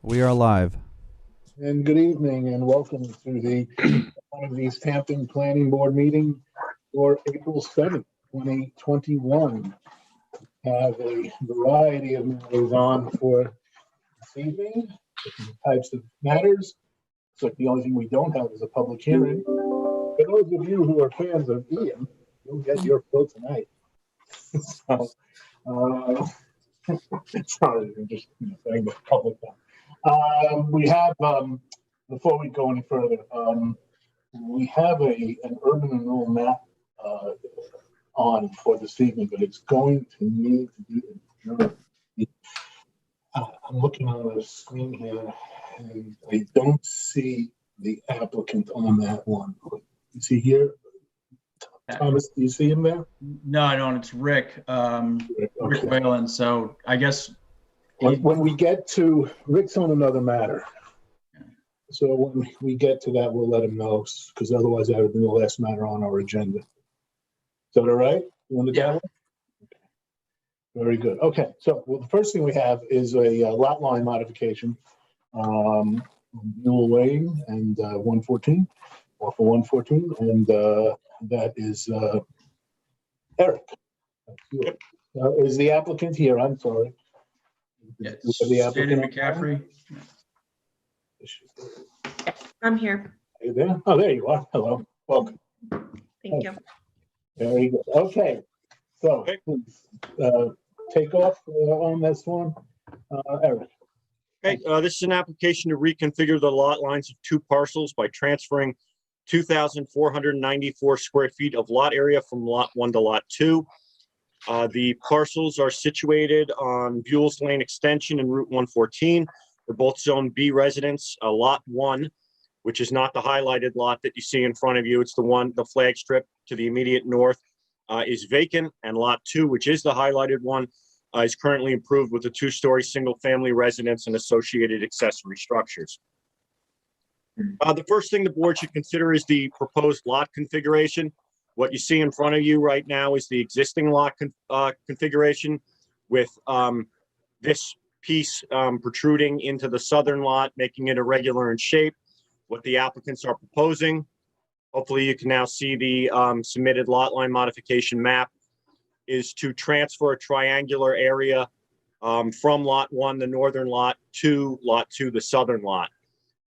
We are live. And good evening and welcome to the one of these Hampton Planning Board meeting for April 7th, 2021. Have a variety of matters on for this evening, different types of matters. So the only thing we don't have is a public hearing. For those of you who are fans of Ian, you'll get your vote tonight. So, sorry, I'm just saying the public one. We have, before we go any further, we have an urban renewal map on for this evening, but it's going to need to be. I'm looking on the screen here, and I don't see the applicant on that one. Is he here? Thomas, do you see him there? No, I don't. It's Rick. Rick Whalen. So I guess when we get to Rick's on another matter. So when we get to that, we'll let him know, because otherwise that would be the last matter on our agenda. Is that all right? You want to do that? Okay. Very good. Okay, so the first thing we have is a lot line modification. Newell Lane and 114, off of 114, and that is Eric. Is the applicant here? I'm sorry. yes, The applicant McCaffrey. I'm here. Are you there? Oh, there you are. Hello. Welcome. Thank you. Very good. Okay. So please take off on this one. Eric. Okay, this is an application to reconfigure the lot lines of two parcels by transferring 2,494 square feet of lot area from lot 1 to lot 2. The parcels are situated on Buell's Lane Extension and Route 114. They're both Zone B residents. Lot 1, which is not the highlighted lot that you see in front of you, it's the flag strip to the immediate north, is vacant, and Lot 2, which is the highlighted one, is currently improved with a 2-story single-family residence and associated accessory structures. The first thing the board should consider is the proposed lot configuration. What you see in front of you right now is the existing lot configuration with this piece protruding into the southern lot, making it irregular in shape. What the applicants are proposing, hopefully you can now see the submitted lot line modification map, is to transfer a triangular area from lot 1, the northern lot, to lot 2, the southern lot.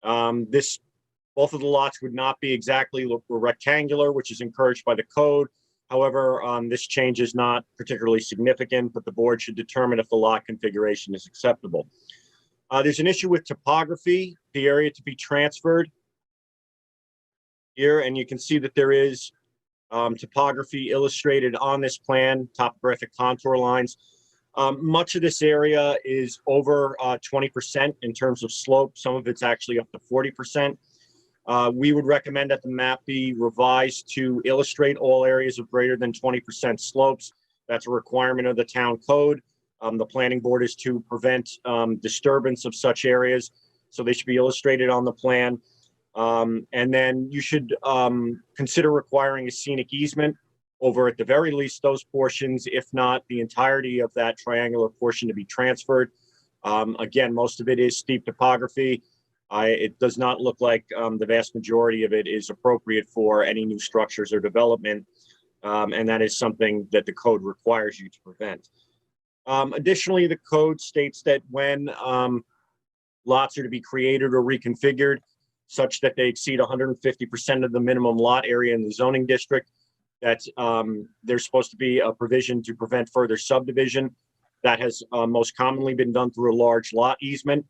Both of the lots would not be exactly rectangular, which is encouraged by the code. However, this change is not particularly significant, but the board should determine if the lot configuration is acceptable. There's an issue with topography, the area to be transferred here, and you can see that there is topography illustrated on this plan, topographic contour lines. Much of this area is over 20% in terms of slope. Some of it's actually up to 40%. We would recommend that the map be revised to illustrate all areas of greater than 20% slopes. That's a requirement of the town code. The planning board is to prevent disturbance of such areas, so they should be illustrated on the plan. And then you should consider requiring a scenic easement over, at the very least, those portions, if not the entirety of that triangular portion, to be transferred. Again, most of it is steep topography. It does not look like the vast majority of it is appropriate for any new structures or development, and that is something that the code requires you to prevent. Additionally, the code states that when lots are to be created or reconfigured such that they exceed 150% of the minimum lot area in the zoning district, that there's supposed to be a provision to prevent further subdivision. That has most commonly been done through a large lot easement.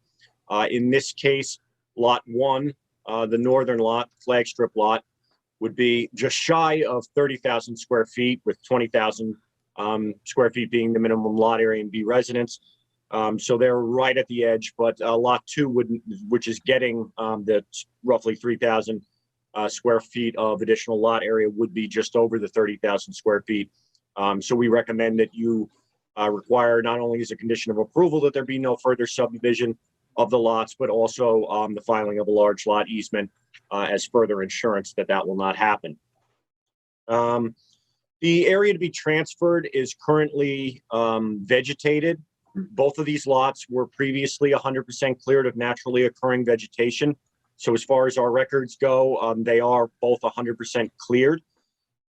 In this case, lot 1, the northern lot, flag strip lot, would be just shy of 30,000 square feet, with 20,000 square feet being the minimum lot area in B residence. So they're right at the edge, but lot 2, which is getting the roughly 3,000 square feet of additional lot area, would be just over the 30,000 square feet. So we recommend that you require, not only as a condition of approval, that there be no further subdivision of the lots, but also the filing of a large lot easement as further insurance that that will not happen. The area to be transferred is currently vegetated. Both of these lots were previously 100% cleared of naturally occurring vegetation. So as far as our records go, they are both 100% cleared.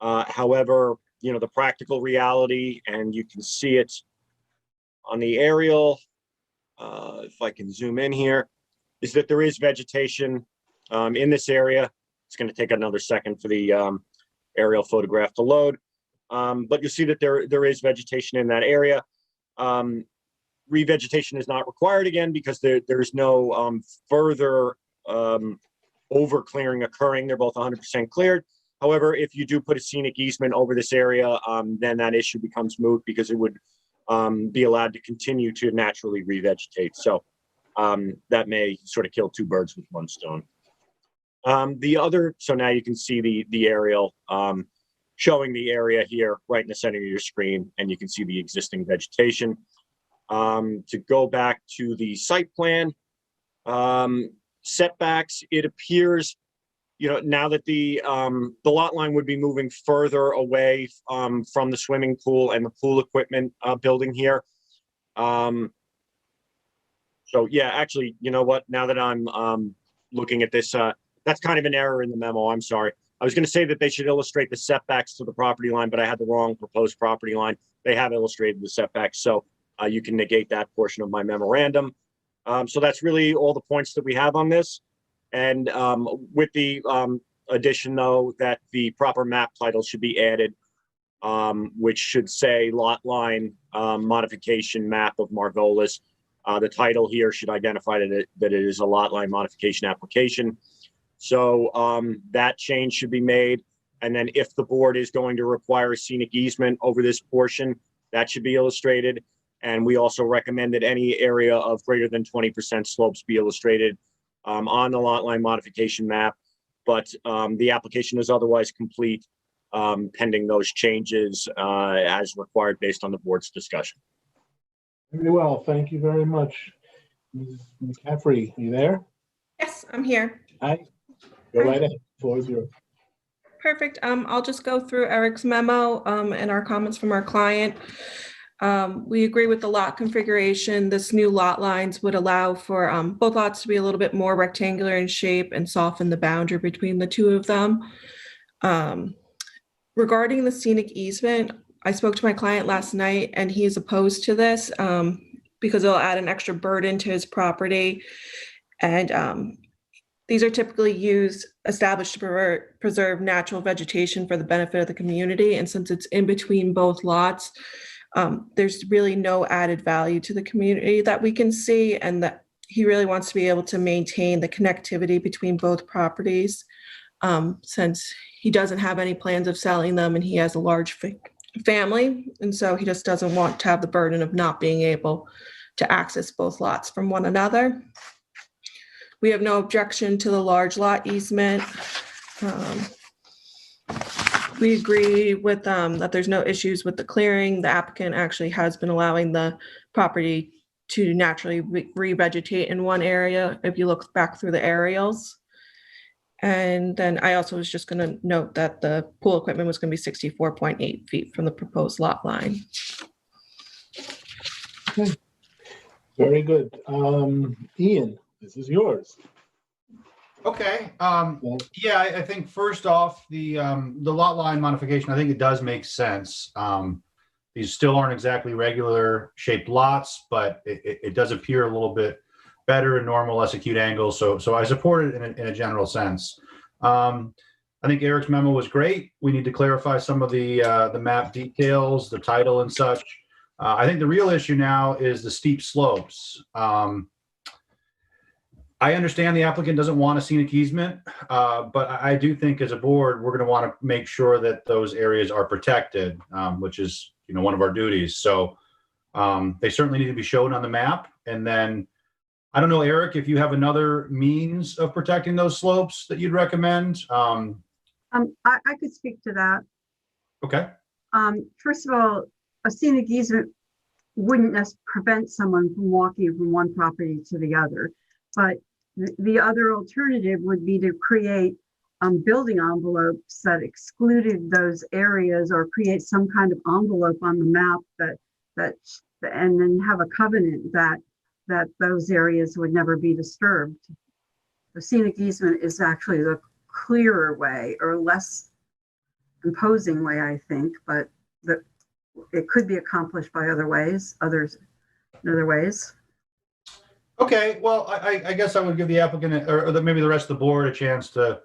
However, you know, the practical reality, and you can see it on the aerial, if I can zoom in here, is that there is vegetation in this area. It's going to take another second for the aerial photograph to load. But you'll see that there is vegetation in that area. Revegetation is not required again because there's no further over clearing occurring. They're both 100% cleared. However, if you do put a scenic easement over this area, then that issue becomes moot because it would be allowed to continue to naturally revegetate. So that may sort of kill two birds with one stone. So now you can see the aerial showing the area here right in the center of your screen, and you can see the existing vegetation. To go back to the site plan, setbacks, it appears, you know, now that the lot line would be moving further away from the swimming pool and the pool equipment building here. So yeah, actually, you know what, now that I'm looking at this, that's kind of an error in the memo, I'm sorry. I was going to say that they should illustrate the setbacks to the property line, but I had the wrong proposed property line. They have illustrated the setbacks, so you can negate that portion of my memorandum. So that's really all the points that we have on this. And with the addition, though, that the proper map title should be added, which should say Lot Line Modification Map of Margolis. The title here should identify that it is a lot line modification application. So that change should be made. And then if the board is going to require a scenic easement over this portion, that should be illustrated. And we also recommend that any area of greater than 20% slopes be illustrated on the lot line modification map. But the application is otherwise complete pending those changes as required based on the board's discussion. Very well, thank you very much. Ms. McCaffrey, you there? Yes, I'm here. Hi, go right ahead, floor is yours. Perfect. I'll just go through Eric's memo and our comments from our client. We agree with the lot configuration. This new lot lines would allow for both lots to be a little bit more rectangular in shape and soften the boundary between the two of them. Regarding the scenic easement, I spoke to my client last night and he's opposed to this because it'll add an extra burden to his property. And these are typically established to preserve natural vegetation for the benefit of the community. And since it's in between both lots, there's really no added value to the community that we can see, and that he really wants to be able to maintain the connectivity between both properties since he doesn't have any plans of selling them and he has a large family. And so he just doesn't want to have the burden of not being able to access both lots from one another. We have no objection to the large lot easement. We agree with that there's no issues with the clearing. The applicant actually has been allowing the property to naturally revegetate in one area if you look back through the aerials. And then I also was just going to note that the pool equipment was going to be 64.8 feet from the proposed lot line. Okay. Very good. Ian, this is yours. Okay. Yeah, I think first off, the lot line modification, I think it does make sense. These still aren't exactly regular shaped lots, but it does appear a little bit better in normal, less acute angles. So I support it in a general sense. I think Eric's memo was great. We need to clarify some of the map details, the title and such. I think the real issue now is the steep slopes. I understand the applicant doesn't want a scenic easement, but I do think as a board, we're going to want to make sure that those areas are protected, which is, you know, one of our duties. So they certainly need to be shown on the map. And then I don't know, Eric, if you have another means of protecting those slopes that you'd recommend. I could speak to that. Okay. First of all, a scenic easement wouldn't prevent someone from walking from one property to the other. But the other alternative would be to create building envelopes that excluded those areas, or create some kind of envelope on the map that and then have a covenant that those areas would never be disturbed. The scenic easement is actually the clearer way or less imposing way, I think, but that it could be accomplished by other ways, in other ways. Okay, well, I guess I would give the applicant or maybe the rest of the board a chance to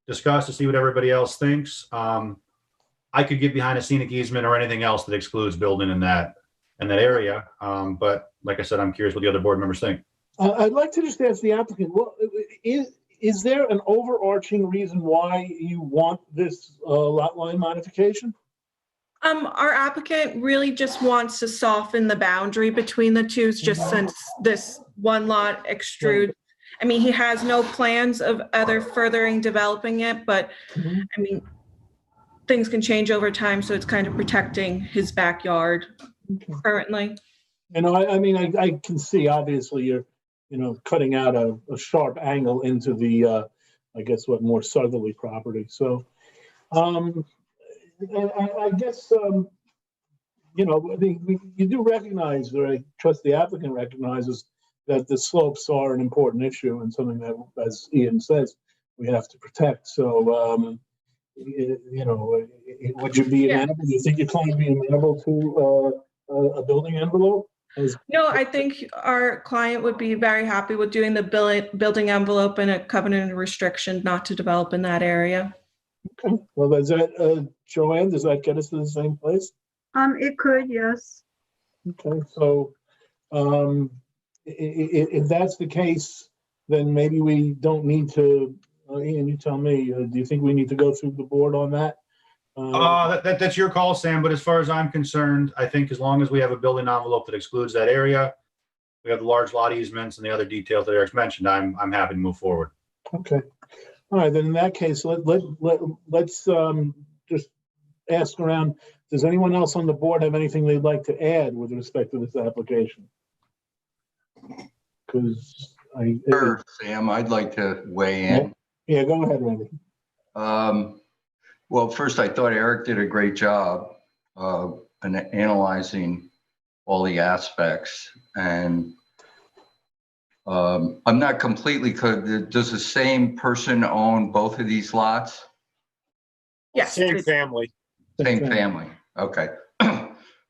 discuss to see what everybody else thinks. I could get behind a scenic easement or anything else that excludes building in that area. But like I said, I'm curious what the other board members think. I'd like to just ask the applicant, well, is there an overarching reason why you want this lot line modification? Our applicant really just wants to soften the boundary between the two, just since this one lot extrudes. I mean, he has no plans of furthering developing it, but I mean, things can change over time, so it's kind of protecting his backyard currently. And I mean, I can see, obviously, you're, cutting out a sharp angle into the, I guess, more southerly property. So, I guess, you do recognize, or I trust the applicant recognizes, that the slopes are an important issue and something that, as Ian says, we have to protect. So, would you be amenable? Do you think your client would be amenable to a building envelope? No, I think our client would be very happy with doing the building envelope and a covenant and restriction not to develop in that area. Okay. Well, does that, Joanne, does that get us to the same place? It could, yes. Okay. So, if that's the case, then maybe we don't need to, Ian, you tell me, do you think we need to go through the board on that? That's your call, Sam, but as far as I'm concerned, I think as long as we have a building envelope that excludes that area, we have the large lot easements and the other details that Eric's mentioned, I'm happy to move forward. Okay. All right, then in that case, let's just ask around. Does anyone else on the board have anything they'd like to add with respect to this application? Because Sure, Sam, I'd like to weigh in. Yeah, go ahead, Randy. Well, first, I thought Eric did a great job in analyzing all the aspects, and I'm not completely clear. Does the same person own both of these lots? Yes. Same family. Same family. Okay.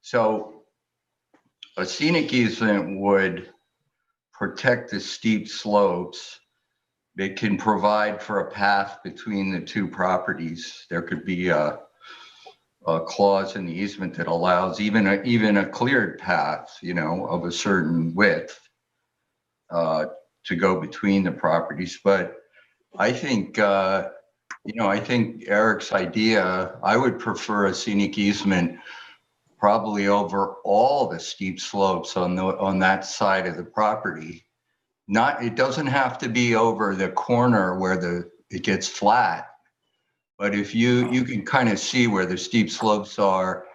So a scenic easement would protect the steep slopes. It can provide for a path between the two properties. There could be a clause in the easement that allows even a cleared path, of a certain width to go between the properties. But I think, I think Eric's idea, I would prefer a scenic easement probably over all the steep slopes on that side of the property. It doesn't have to be over the corner where it gets flat, but if you can kind of see where the steep slopes are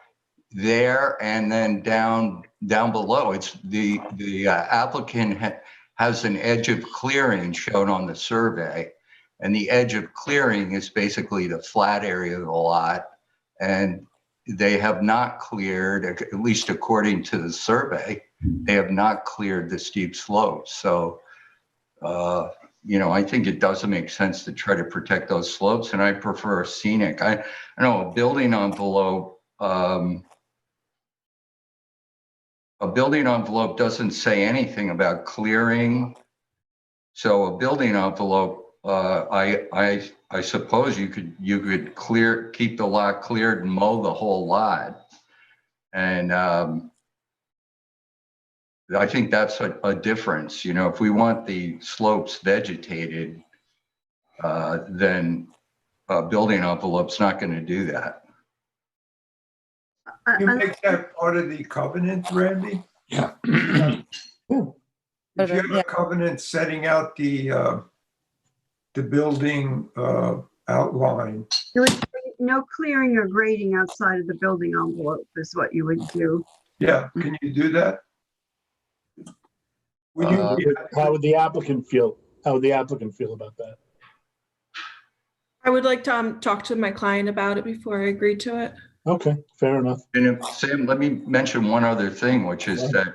there, and then down below, it's the applicant has an edge of clearing shown on the survey, and the edge of clearing is basically the flat area of the lot, and they have not cleared, at least according to the survey, they have not cleared the steep slopes. So, I think it doesn't make sense to try to protect those slopes, and I prefer a scenic. I know a building envelope. A building envelope doesn't say anything about clearing. So a building envelope, I suppose you could keep the lot cleared and mow the whole lot, and I think that's a difference. If we want the slopes vegetated, then a building envelope's not going to do that. You make that part of the covenant, Randy? Yeah. If you have a covenant setting out the building outline. No clearing or grading outside of the building envelope is what you would do. Yeah, can you do that? How would the applicant feel? How would the applicant feel about that? I would like to talk to my client about it before I agree to it. Okay, fair enough. And if, Sam, let me mention one other thing, which is that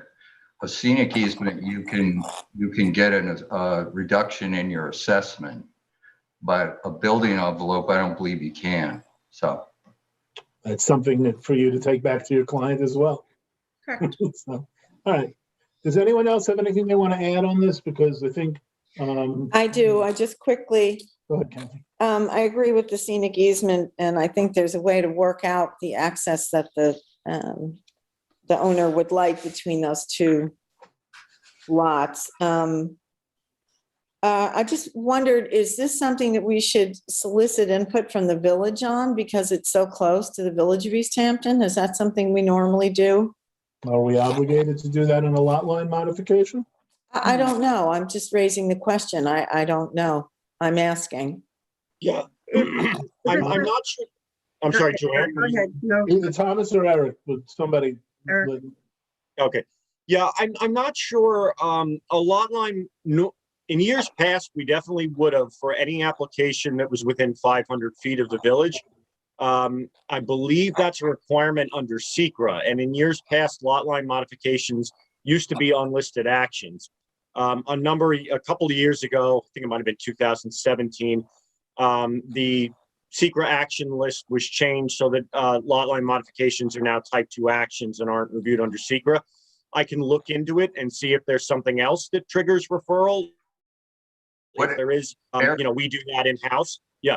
a scenic easement, you can get a reduction in your assessment, but a building envelope, I don't believe you can. So That's something that for you to take back to your client as well. Correct. So, all right. Does anyone else have anything they want to add on this? Because I think. I do. I just quickly, Go ahead, Kathy. I agree with the scenic easement, and I think there's a way to work out the access that the owner would like between those two lots. I just wondered, is this something that we should solicit input from the village on because it's so close to the village of East Hampton? Is that something we normally do? Are we obligated to do that in a lot line modification? I don't know. I'm just raising the question. I don't know. I'm asking. Yeah. I'm not sure. I'm sorry, Joanne. Go ahead. No, Either Thomas or Eric, but somebody. Eric. Okay. Yeah, I'm not sure. A lot line, no, in years past, we definitely would have for any application that was within 500 feet of the village. I believe that's a requirement under SECRA, and in years past, lot line modifications used to be unlisted actions. A couple of years ago, I think it might have been 2017, the SECRA action list was changed so that lot line modifications are now type 2 actions and aren't reviewed under SECRA. I can look into it and see if there's something else that triggers referral. If there is, we do that in-house. Yeah.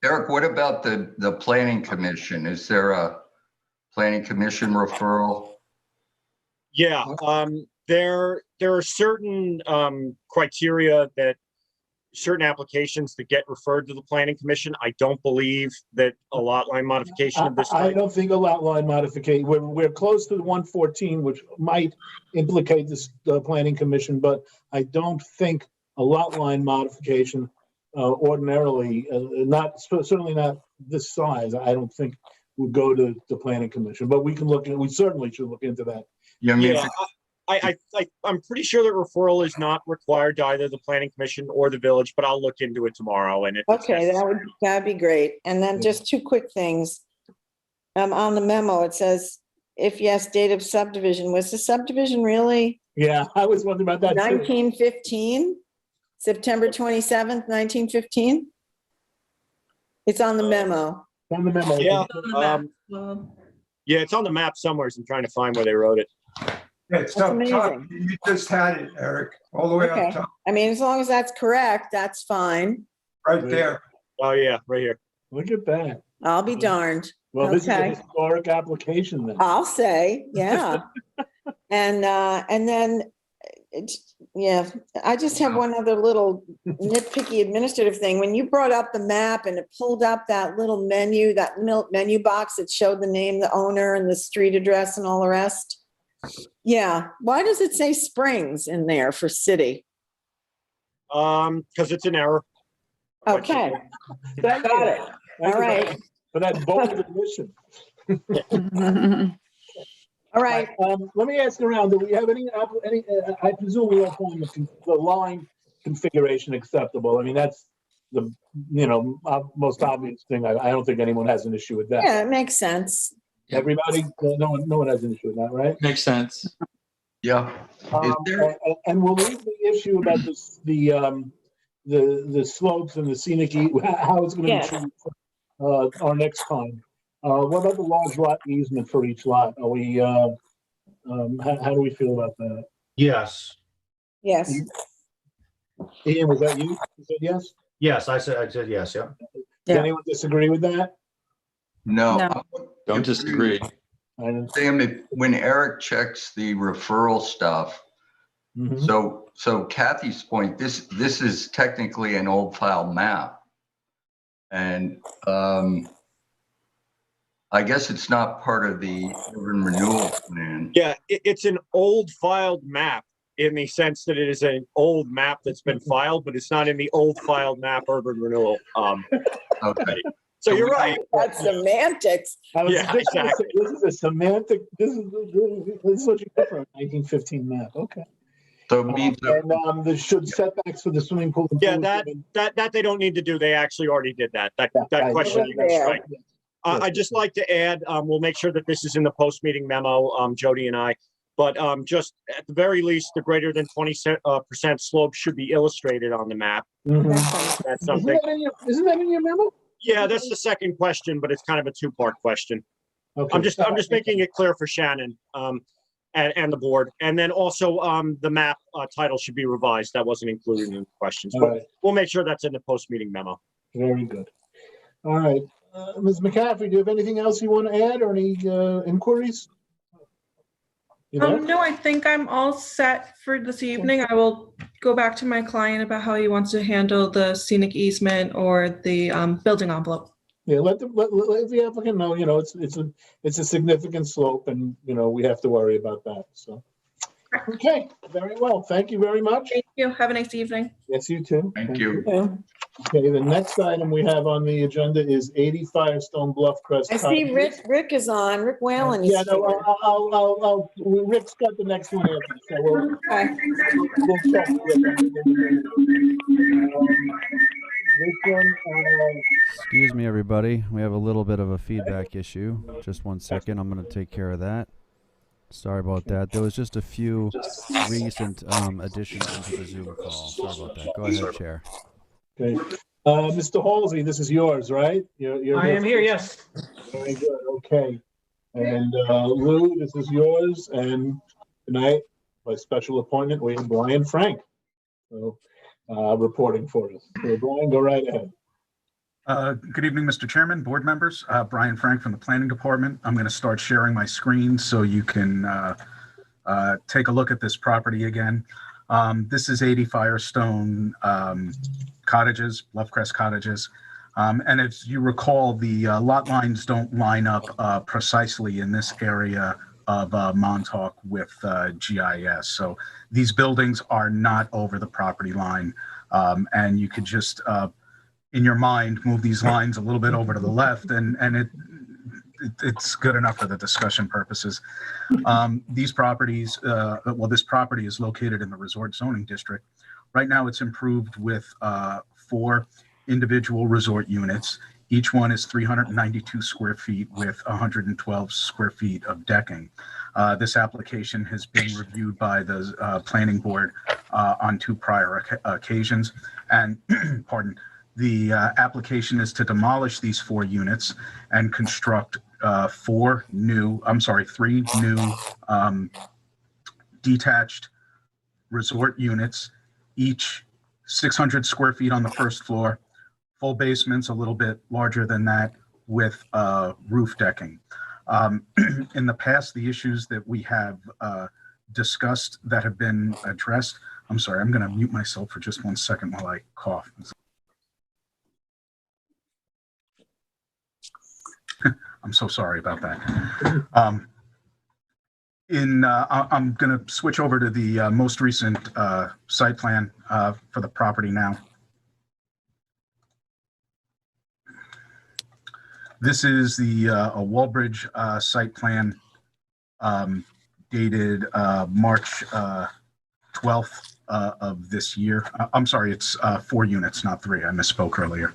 Eric, what about the planning commission? Is there a planning commission referral? Yeah, there are certain criteria that certain applications that get referred to the planning commission. I don't believe that a lot line modification of this type. I don't think a lot line modification, we're close to the 114, which might implicate the planning commission, but I don't think a lot line modification ordinarily, certainly not this size, I don't think would go to the planning commission, but we certainly should look into that. Yeah, I'm pretty sure that referral is not required to either the planning commission or the village, but I'll look into it tomorrow. And Okay, that'd be great. And then just two quick things. On the memo, it says, if yes, date of subdivision. Was the subdivision really Yeah, I was wondering about that too. 1915? September 27th, 1915? It's on the memo. On the memo. Yeah, Well, yeah, it's on the map somewhere. I'm trying to find where they wrote it. Yeah, it's That's up top. amazing. You just had it, Eric, all the way Okay. up top, I mean, as long as that's correct, that's fine. right there. Oh yeah, right here. Look at that. I'll be darned. Well, this is a Okay. historic application then. I'll say, yeah. And then, yeah, I just have one other little nitpicky administrative thing. When you brought up the map and it pulled up that little menu, that menu box that showed the name, the owner and the street address and all the rest. Yeah, why does it say Springs in there for city? Because it's an error. Okay, Thank got you. it. All right, For that bold admission. all right. Let me ask around, do we have any, I presume we all find the line configuration acceptable. I mean, that's the, most obvious thing. I don't think anyone has an issue with that. Yeah, it makes sense. Everybody, no one has an issue with that, right? Makes sense. Yeah. Is there, And we'll leave the issue about this, the slopes and the scenic, how it's gonna be Yes. treated, our next time. What about the large lot easement for each lot? Are we, how do we feel about that? Yes, Yes, Ian, was that you? You said yes? yes, I said yes, yeah. Does Yeah. anyone disagree with that? no. Don't disagree. I don't. Sam, when Eric checks the referral stuff, Mhm. so Kathy's point, this is technically an old file map. And I guess it's not part of the urban renewal plan. Yeah, it's an old filed map in the sense that it is an old map that's been filed, but it's not in the old filed map urban renewal. Okay. So you're right. that's semantics. Yeah, exactly. This is a semantic, this is what you put for a 1915 map, okay. So it means that And there should setbacks for the swimming pool. Yeah, that they don't need to do. They actually already did that. That right. question you can There. strike. I'd just like to add, we'll make sure that this is in the post-meeting memo, Jody and I, but just at the very least, the greater than 20% slope should be illustrated on the map. That's something. Isn't that in your memo? Yeah, that's the second question, but it's kind of a two-part question. Okay. I'm just making it clear for Shannon and the board. And then also the map title should be revised. That wasn't included in the questions, but we'll make sure that's in the post-meeting memo. Very good. All right. Ms. McCaffrey, do you have anything else you want to add or any inquiries? No, I think I'm all set for this evening. I will go back to my client about how he wants to handle the scenic easement or the building envelope. Yeah, let the applicant know, it's a significant slope and, we have to worry about that. So, okay, very well. Thank you very much. Thank you. Have a nice evening. Yes, you too. Thank you. Okay, the next item we have on the agenda is 80 Firestone Bluff Crest. I see Rick is on, Rick Whalen. Yeah, no, Rick's got the next one. So we'll check. Excuse me, everybody. We have a little bit of a feedback issue. Just 1 second. I'm going to take care of that. Sorry about that. There was just a few recent additions into the Zoom call. Sorry about that. Go ahead, Chair. Okay. Mr. Halsey, this is yours, right? I am here, yes. Very good. Okay. And Lou, this is yours. And tonight, by special appointment, we have Brian Frank. So, reporting for us. So Brian, go right ahead. Good evening, Mr. Chairman, board members. Brian Frank from the Planning Department. I'm going to start sharing my screen so you can take a look at this property again. This is 80 Firestone Cottages, Bluffcrest Cottages. And if you recall, the lot lines don't line up precisely in this area of Montauk with GIS. So these buildings are not over the property line. And you could just, in your mind, move these lines a little bit over to the left, and it's good enough for the discussion purposes. These properties, this property is located in the resort zoning district. Right now it's improved with 4 individual resort units. Each one is 392 square feet with 112 square feet of decking. This application has been reviewed by the planning board on 2 prior occasions. And pardon, the application is to demolish these 4 units and construct 3 new detached resort units, each 600 square feet on the first floor, full basements a little bit larger than that with roof decking. In the past, the issues that we have discussed that have been addressed, I'm sorry, I'm going to mute myself for just 1 second while I cough. I'm so sorry about that. I'm going to switch over to the most recent site plan for the property now. This is the Walbridge site plan dated March 12th of this year. I'm sorry, it's 4 units, not 3. I misspoke earlier.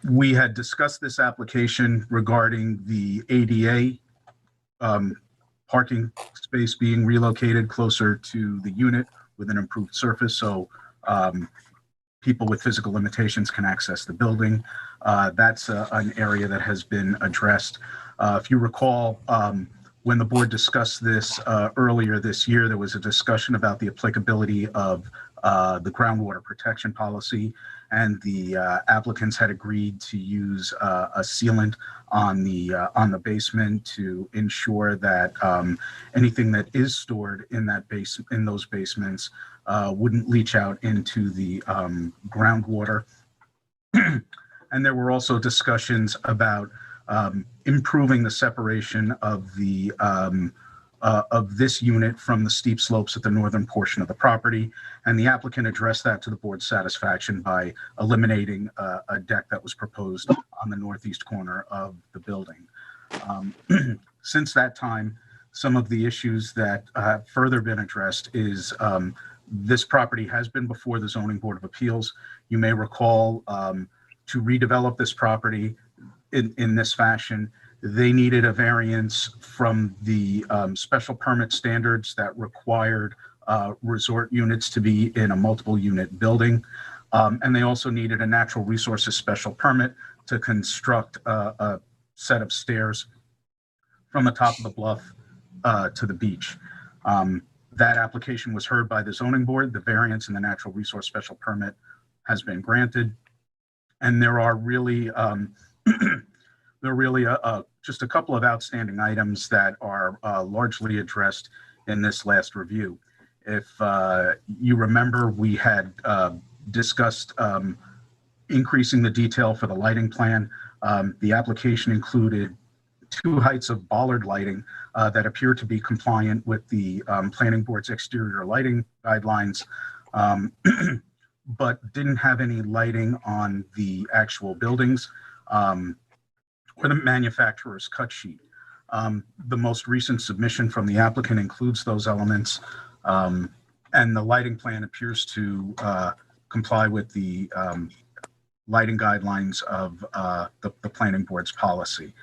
We had discussed this application regarding the ADA parking space being relocated closer to the unit with an improved surface, so people with physical limitations can access the building. That's an area that has been addressed. If you recall, when the board discussed this earlier this year, there was a discussion about the applicability of the groundwater protection policy, and the applicants had agreed to use a sealant on the basement to ensure that anything that is stored in those basements wouldn't leach out into the groundwater. And there were also discussions about improving the separation of the of this unit from the steep slopes at the northern portion of the property. And the applicant addressed that to the board's satisfaction by eliminating a deck that was proposed on the northeast corner of the building. Since that time, some of the issues that have further been addressed is this property has been before the Zoning Board of Appeals. You may recall to redevelop this property in this fashion, they needed a variance from the special permit standards that required resort units to be in a multiple unit building. And they also needed a natural resources special permit to construct a set of stairs from the top of the bluff to the beach. That application was heard by the zoning board. The variance and the natural resource special permit has been granted. And there are really, just a couple of outstanding items that are largely addressed in this last review. If you remember, we had discussed increasing the detail for the lighting plan. The application included 2 heights of bollard lighting that appear to be compliant with the planning board's exterior lighting guidelines, but didn't have any lighting on the actual buildings or the manufacturer's cut sheet. The most recent submission from the applicant includes those elements, and the lighting plan appears to comply with the lighting guidelines of the planning board's policy.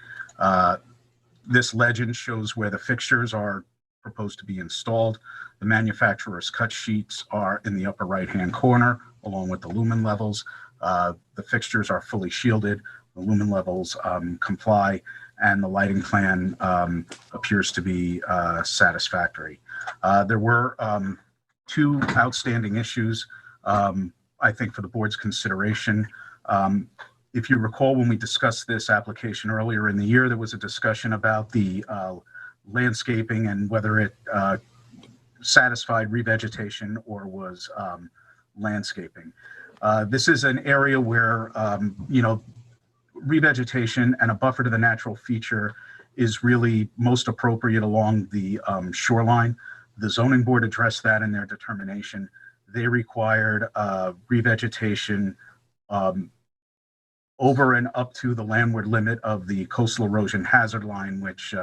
This legend shows where the fixtures are proposed to be installed. The manufacturer's cut sheets are in the upper right-hand corner, along with the lumen levels. The fixtures are fully shielded. The lumen levels comply, and the lighting plan appears to be satisfactory. There were 2 outstanding issues, I think, for the board's consideration. If you recall, when we discussed this application earlier in the year, there was a discussion about the landscaping and whether it satisfied revegetation or was landscaping. This is an area where, revegetation and a buffer to the natural feature is really most appropriate along the shoreline. The zoning board addressed that in their determination. They required revegetation over and up to the landward limit of the coastal erosion hazard line, which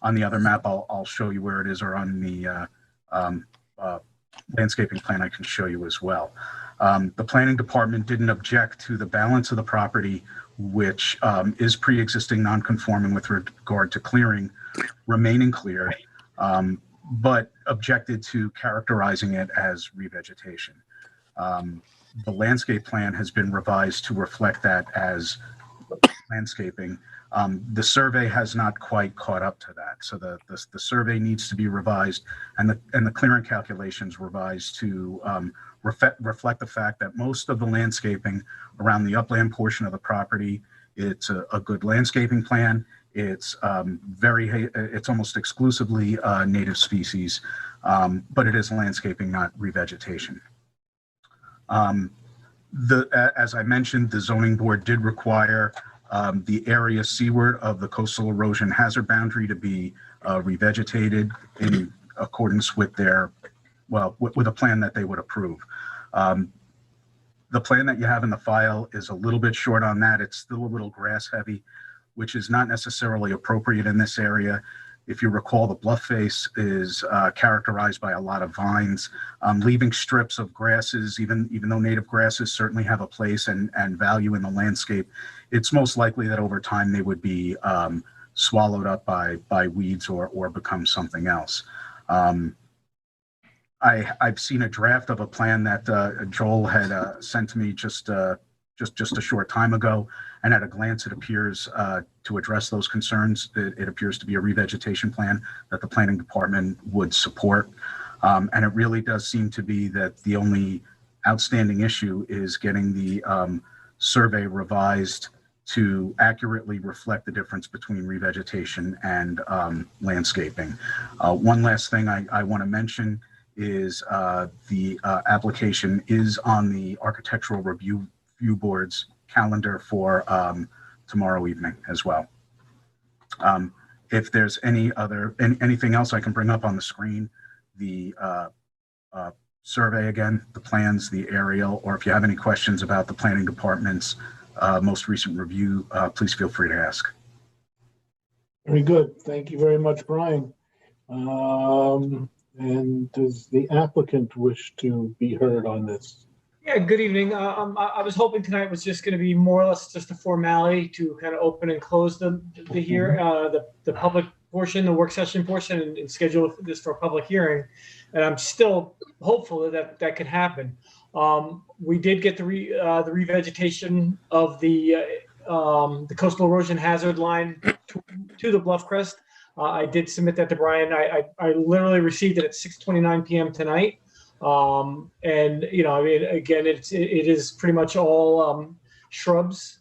on the other map, I'll show you where it is, or on the landscaping plan I can show you as well. The planning department didn't object to the balance of the property, which is pre-existing non-conforming with regard to clearing, remaining clear, but objected to characterizing it as revegetation. The landscape plan has been revised to reflect that as landscaping. The survey has not quite caught up to that. So the survey needs to be revised, and the clearing calculations revised to reflect the fact that most of the landscaping around the upland portion of the property, it's a good landscaping plan. It's it's almost exclusively native species, but it is landscaping, not revegetation. As I mentioned, the zoning board did require the area seaward of the coastal erosion hazard boundary to be revegetated in accordance with their, with a plan that they would approve. The plan that you have in the file is a little bit short on that. It's still a little grass heavy, which is not necessarily appropriate in this area. If you recall, the bluff face is characterized by a lot of vines, leaving strips of grasses, even though native grasses certainly have a place and value in the landscape. It's most likely that over time they would be swallowed up by weeds or become something else. I've seen a draft of a plan that Joel had sent to me just a short time ago, and at a glance, it appears to address those concerns. It appears to be a revegetation plan that the planning department would support. And it really does seem to be that the only outstanding issue is getting the survey revised to accurately reflect the difference between revegetation and landscaping. One last thing I want to mention is the application is on the Architectural Review Board's calendar for tomorrow evening as well. If there's anything else I can bring up on the screen, the survey again, the plans, the aerial, or if you have any questions about the planning department's most recent review, please feel free to ask. Very good. Thank you very much, Brian. And does the applicant wish to be heard on this? Yeah, good evening. I was hoping tonight was just going to be more or less just a formality to kind of open and close the public portion, the work session portion, and schedule this for a public hearing. And I'm still hopeful that could happen. We did get the revegetation of the coastal erosion hazard line to the bluff crest. I did submit that to Brian. I literally received it at 6:29 p.m. tonight. And I mean, again, it is pretty much all shrubs,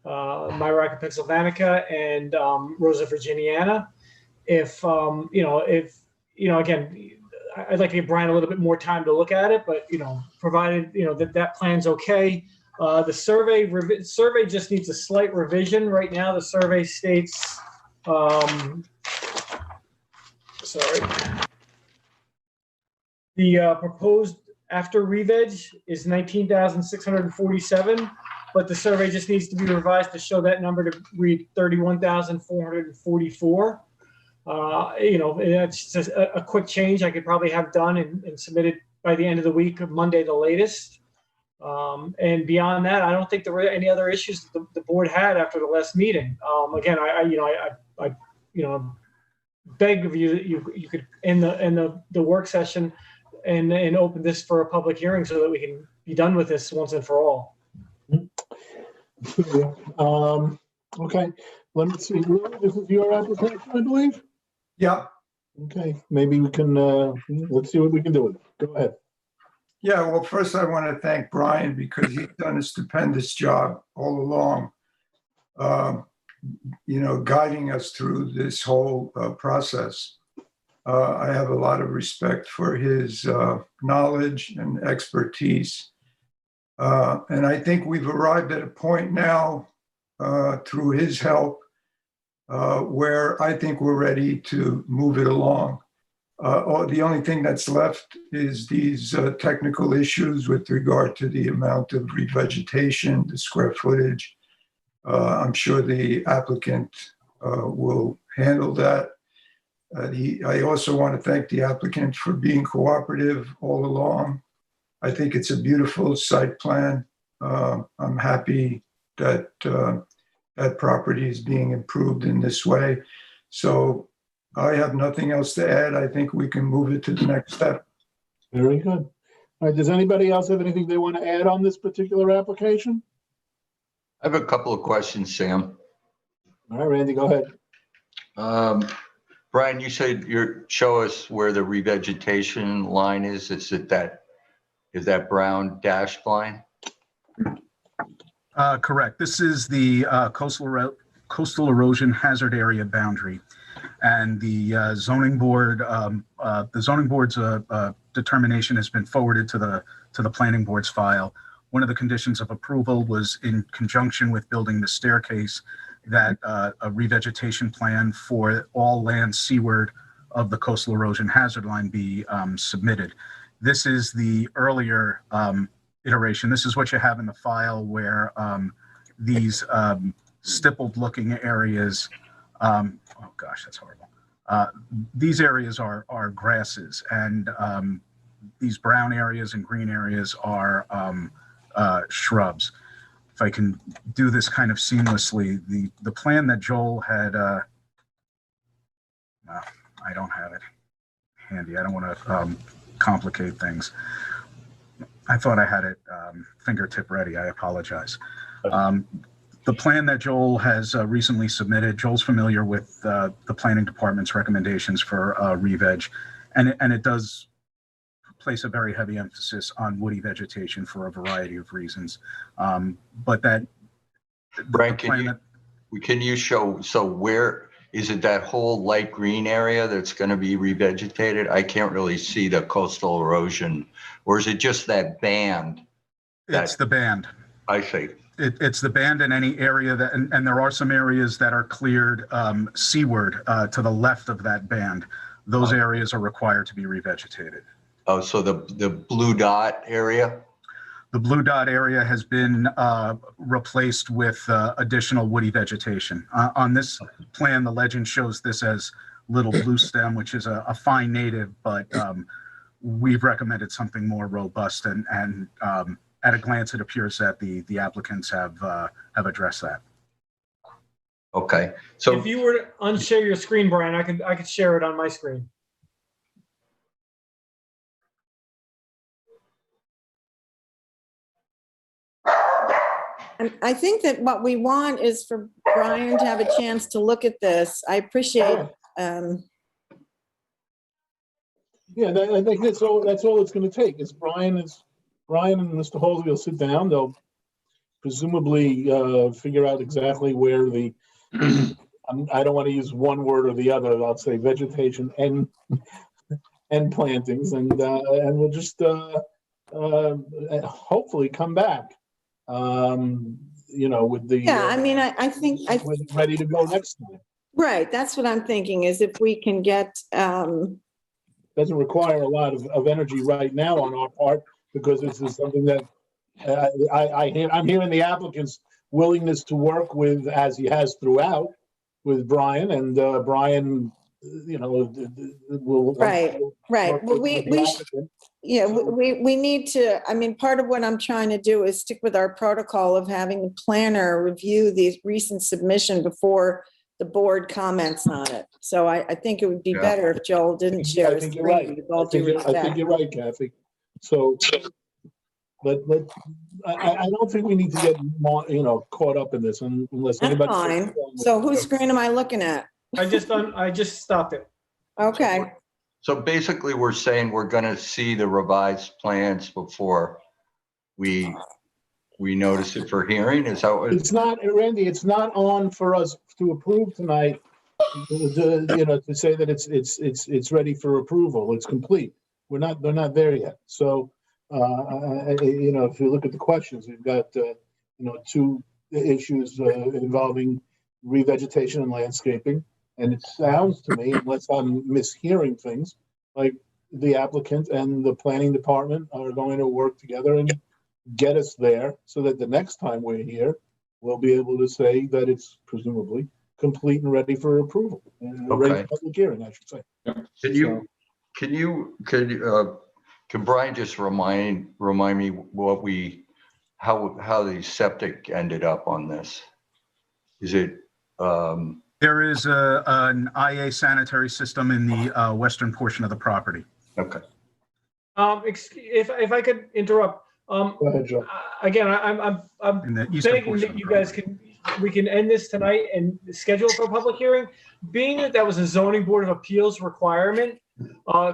Myrica pennsylvanica and Rosa virginiana. Again, I'd like to give Brian a little bit more time to look at it, but provided that plan's okay. The survey just needs a slight revision. Right now, the survey states, the proposed after re-veg is 19,647, but the survey just needs to be revised to show that number to read 31,444. That's just a quick change I could probably have done and submitted by the end of the week, Monday the latest. And beyond that, I don't think there were any other issues that the board had after the last meeting. Again, I beg of you that you could end the work session and open this for a public hearing so that we can be done with this once and for all. Okay, let me see. This is your application, I believe? Yeah. Okay, maybe we can, let's see what we can do with it. Go ahead. Yeah, well, first I want to thank Brian because he's done a stupendous job all along, guiding us through this whole process. I have a lot of respect for his knowledge and expertise. And I think we've arrived at a point now through his help where I think we're ready to move it along. The only thing that's left is these technical issues with regard to the amount of revegetation, the square footage. I'm sure the applicant will handle that. I also want to thank the applicant for being cooperative all along. I think it's a beautiful site plan. I'm happy that that property is being improved in this way. So I have nothing else to add. I think we can move it to the next step. Very good. All right, does anybody else have anything they want to add on this particular application? I have a couple of questions, Sam. All right, Randy, go ahead. Brian, you said show us where the revegetation line is. Is that brown dashed line? Correct. This is the coastal erosion hazard area boundary, and the zoning board's determination has been forwarded to the planning board's file. One of the conditions of approval was in conjunction with building the staircase that a revegetation plan for all land seaward of the coastal erosion hazard line be submitted. This is the earlier iteration. This is what you have in the file where these stippled looking areas, oh gosh, that's horrible. These areas are grasses, and these brown areas and green areas are shrubs. If I can do this kind of seamlessly, the plan that Joel had, I don't have it handy. I don't want to complicate things. I thought I had it fingertip ready. I apologize. The plan that Joel has recently submitted, Joel's familiar with the planning department's recommendations for re-veg, and it does place a very heavy emphasis on woody vegetation for a variety of reasons. But that, Brian, can you show, so where is it, that whole light green area that's going to be revegetated? I can't really see the coastal erosion, or is it just that band? It's the band. I see. It's the band in any area that, and there are some areas that are cleared seaward to the left of that band. Those areas are required to be revegetated. Oh, so the blue dot area? The blue dot area has been replaced with additional woody vegetation. On this plan, the legend shows this as little blue stem, which is a fine native, but we've recommended something more robust and at a glance, it appears that the applicants have addressed that. Okay, so If you were to unshare your screen, Brian, I could share it on my screen. And I think that what we want is for Brian to have a chance to look at this. I appreciate, Yeah, I think that's all it's gonna take, is Brian and Mr. Halsey will sit down, they'll presumably figure out exactly where the, I don't want to use one word or the other, I'll say vegetation and plantings, and we'll just hopefully come back, with the. yeah, I mean, I think, we're ready to go next time. right, that's what I'm thinking, is if we can get, Doesn't require a lot of energy right now on our part, because this is something that I'm hearing the applicant's willingness to work with, as he has throughout, with Brian, and Brian, will. right. Well, we need to, I mean, part of what I'm trying to do is stick with our protocol of having the planner review the recent submission before the board comments on it. So I think it would be better if Joel didn't share his You're right. screen, with all I think due you're respect. right, Kathy. So, I don't think we need to get caught up in this unless That's anybody. fine. So whose screen am I looking at? I just stopped it. Okay, so basically we're saying we're gonna see the revised plans before we notice it for hearing, is that what? It's not, Randy, it's not on for us to approve tonight, to say that it's ready for approval. It's complete. They're not there yet. So, if you look at the questions, we've got, two issues involving revegetation and landscaping. And it sounds to me, unless I'm mishearing things, like the applicant and the planning department are going to work together and get us there, so that the next time we're here, we'll be able to say that it's presumably complete and ready for approval. Ready for public hearing, I should say. Can Brian just remind me how the septic ended up on this? Is it, There is an IA sanitary system in the western portion of the property. okay. If I could interrupt, Go ahead, Joe. again, I'm In the eastern begging portion that of you the guys we can end this tonight and schedule for a public hearing. Being that was a zoning board of appeals requirement,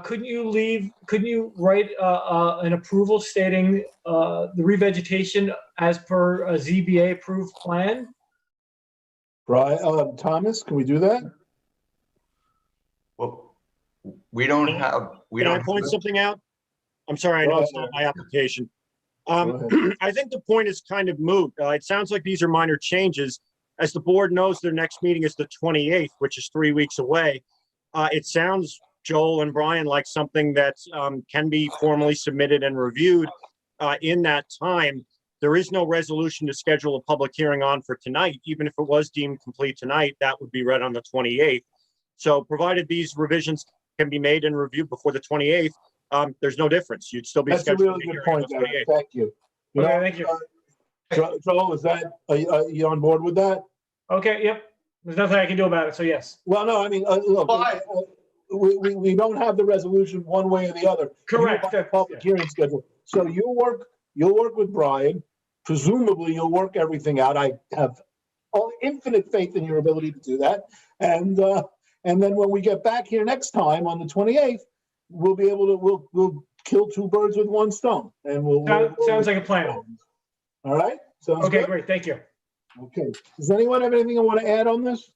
couldn't you write an approval stating the revegetation as per a ZBA approved plan? Brian, Thomas, can we do that? Well, we don't have. Can I point something out? I'm sorry, I know it's not my application. I think the point is kind of moot. It sounds like these are minor changes. As the board knows, their next meeting is the 28th, which is 3 weeks away. It sounds, Joel and Brian, like something that can be formally submitted and reviewed in that time. There is no resolution to schedule a public hearing on for tonight. Even if it was deemed complete tonight, that would be read on the 28th. So provided these revisions can be made and reviewed before the 28th, there's no difference. You'd still be That's a scheduling really the good hearing on point, the Eric. 28th. Thank you. Okay, thank you. Joel, is that, are you on board with that? Okay, yep. There's nothing I can do about it, so yes. Well, no, I mean, look, we don't have the resolution one way or the other. Correct. You have a public hearing schedule. So you'll work with Brian. Presumably you'll work everything out. I have infinite faith in your ability to do that. And then when we get back here next time on the 28th, we'll be able to, we'll kill two birds with one stone, and Sounds like a plan. All right? Sounds Okay, good? great. Thank you. Okay. Does anyone have anything I want to add on this?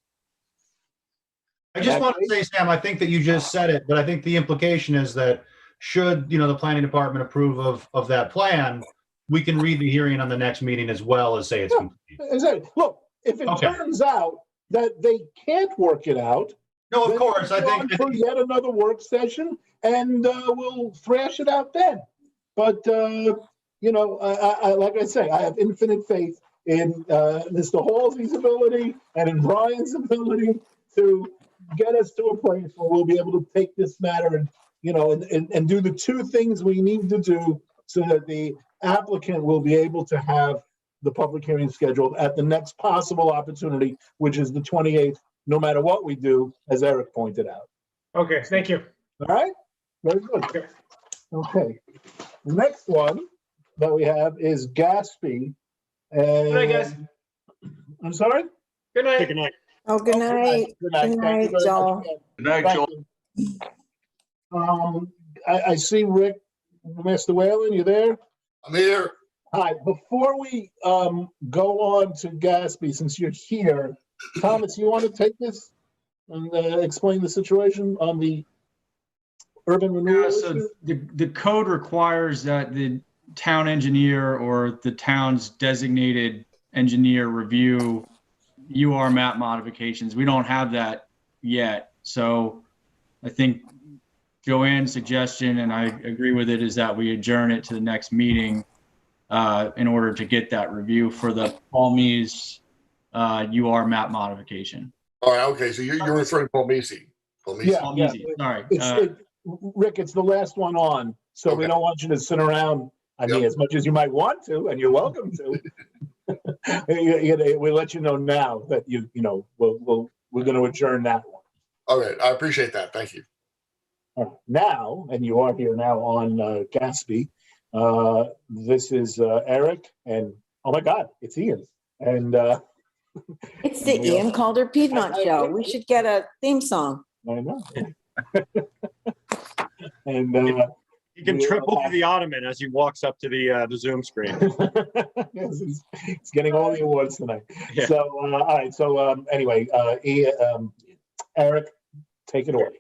I just want to say, Sam, I think that you just said it, but I think the implication is that should, the planning department approve of that plan, we can read the hearing on the next meeting as well as say it's complete. Exactly. Look, if it turns out that they can't work it out, no, of course, I think for yet another work session, and we'll thrash it out then. But like I say, I have infinite faith in Mr. Halsey's ability and in Brian's ability to get us to a place where we'll be able to take this matter and do the two things we need to do so that the applicant will be able to have the public hearing scheduled at the next possible opportunity, which is the 28th, no matter what we do, as Eric pointed out. Okay, thank you. All right? Very good. Okay. The next one that we have is Gatsby. Good night, guys. I'm sorry? Good night. Good night. Oh, good night. Good night. Good Thank you night, very Joel. much. Good night, Thank Joel. you. I see Rick, Mr. Whalen, you there? I'm here. Hi, before we go on to Gatsby, since you're here, Thomas, you want to take this and explain the situation on the urban renewal Yeah, so issue? the code requires that the town engineer or the town's designated engineer review UR map modifications. We don't have that yet. So I think Joanne's suggestion, and I agree with it, is that we adjourn it to the next meeting in order to get that review for the Palmese UR map modification. All right, okay, so you're referring to Palmese. Yeah. Palmese, sorry. Rick, it's the last one on, so we Okay. don't want you to sit around. I mean, Yep. as much as you might want to, and you're welcome to. We'll let you know now that we're going to adjourn that one. All right, I appreciate that. Thank you. All right. Now, and you are here now on Gatsby. This is Eric, and oh my God, it's Ian. And It's the Ian Calder Piedmont Show. We should get a theme song. I know. And You can trip over the ottoman as he walks up to the Zoom screen. yes, he's getting all the awards tonight. Yeah. So, all right. So, anyway, Eric, take it away.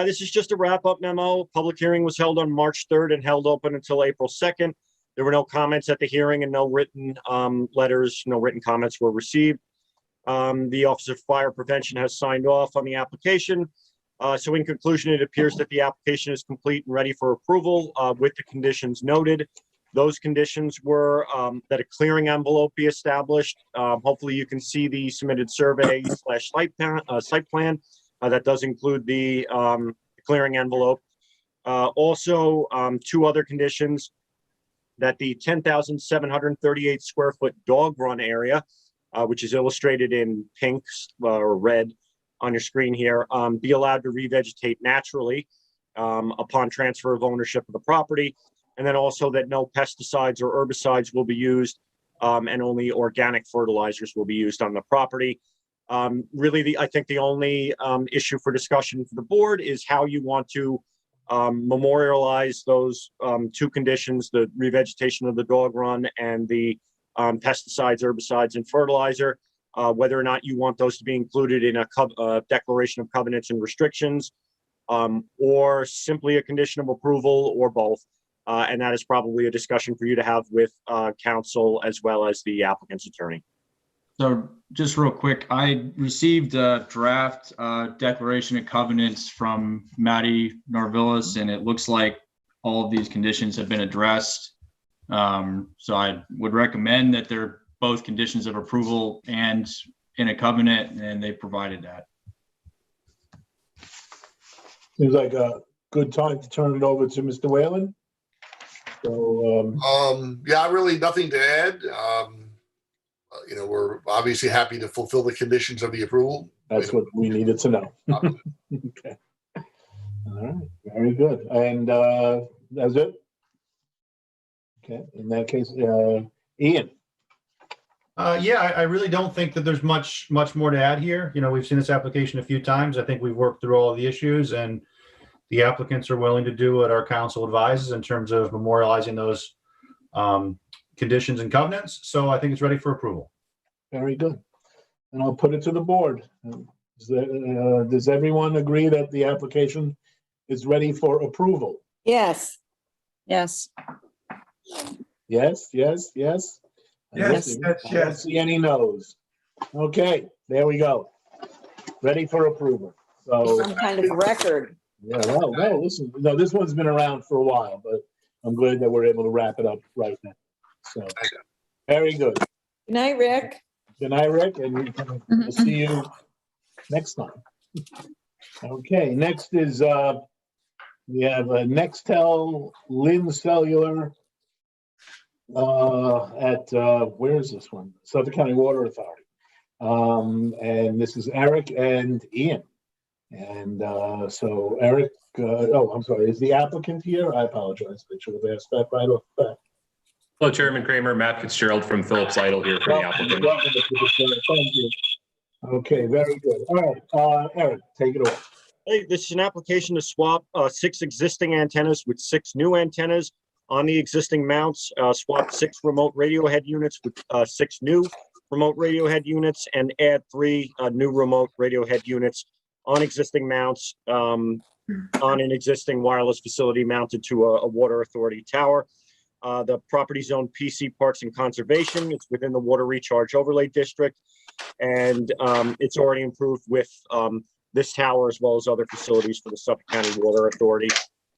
This is just a wrap-up memo. Public hearing was held on March 3rd and held open until April 2nd. There were no comments at the hearing and no written letters, no written comments were received. The Office of Fire Prevention has signed off on the application. So in conclusion, it appears that the application is complete and ready for approval with the conditions noted. Those conditions were that a clearing envelope be established. Hopefully you can see the submitted survey / site plan. That does include the clearing envelope. Also, two other conditions: that the 10,738 square foot dog run area, which is illustrated in pink or red on your screen here, be allowed to revegetate naturally upon transfer of ownership of the property. And then also that no pesticides or herbicides will be used and only organic fertilizers will be used on the property. Really, I think the only issue for discussion for the board is how you want to memorialize those two conditions: the revegetation of the dog run and the pesticides, herbicides, and fertilizer. Whether or not you want those to be included in a declaration of covenants and restrictions, or simply a condition of approval, or both. And that is probably a discussion for you to have with counsel as well as the applicant's attorney. So just real quick, I received a draft declaration of covenants from Maddie Narvillis, and it looks like all of these conditions have been addressed. So I would recommend that they're both conditions of approval and in a covenant, and they provided that. Seems like a good time to turn it over to Mr. Whalen. So, Yeah, really nothing to add. We're obviously happy to fulfill the conditions of the approval. that's what we needed to know. Okay. All right. Very good. And that's it. Okay. In that case, Ian. Yeah, I really don't think that there's much more to add here. We've seen this application a few times. I think we've worked through all of the issues, and the applicants are willing to do what our council advises in terms of memorializing those conditions and covenants. So I think it's ready for approval. Very good. And I'll put it to the board. Does everyone agree that the application is ready for approval? Yes. Yes. Yes, yes, yes. Yes, I don't see any no's. Okay, there we go. Ready for approval. So, Some kind of record. yeah, well, listen, no, this one's been around for a while, but I'm glad that we're able to wrap it up right now. So, very good. Good night, Rick. Good night, Rick, and we'll see you next time. Okay, next is, we have Nextel, Lynn Cellular, where is this one? Suffolk County Water Authority. And this is Eric and Ian. And so Eric, oh, I'm sorry, is the applicant here? I apologize. I should have asked that right off the bat. Hello, Chairman Kramer, Matt Fitzgerald from Phillips Lytle here for the applicant. Welcome, Mr. Fitzgerald. Thank you. Okay, very good. All right, Eric, take it away. Hey, this is an application to swap 6 existing antennas with 6 new antennas on the existing mounts, swap 6 remote radio head units with 6 new remote radio head units, and add 3 new remote radio head units on existing mounts on an existing wireless facility mounted to a water authority tower. The property zone PC Parks and Conservation. It's within the Water Recharge Overlay District, and it's already improved with this tower as well as other facilities for the Suffolk County Water Authority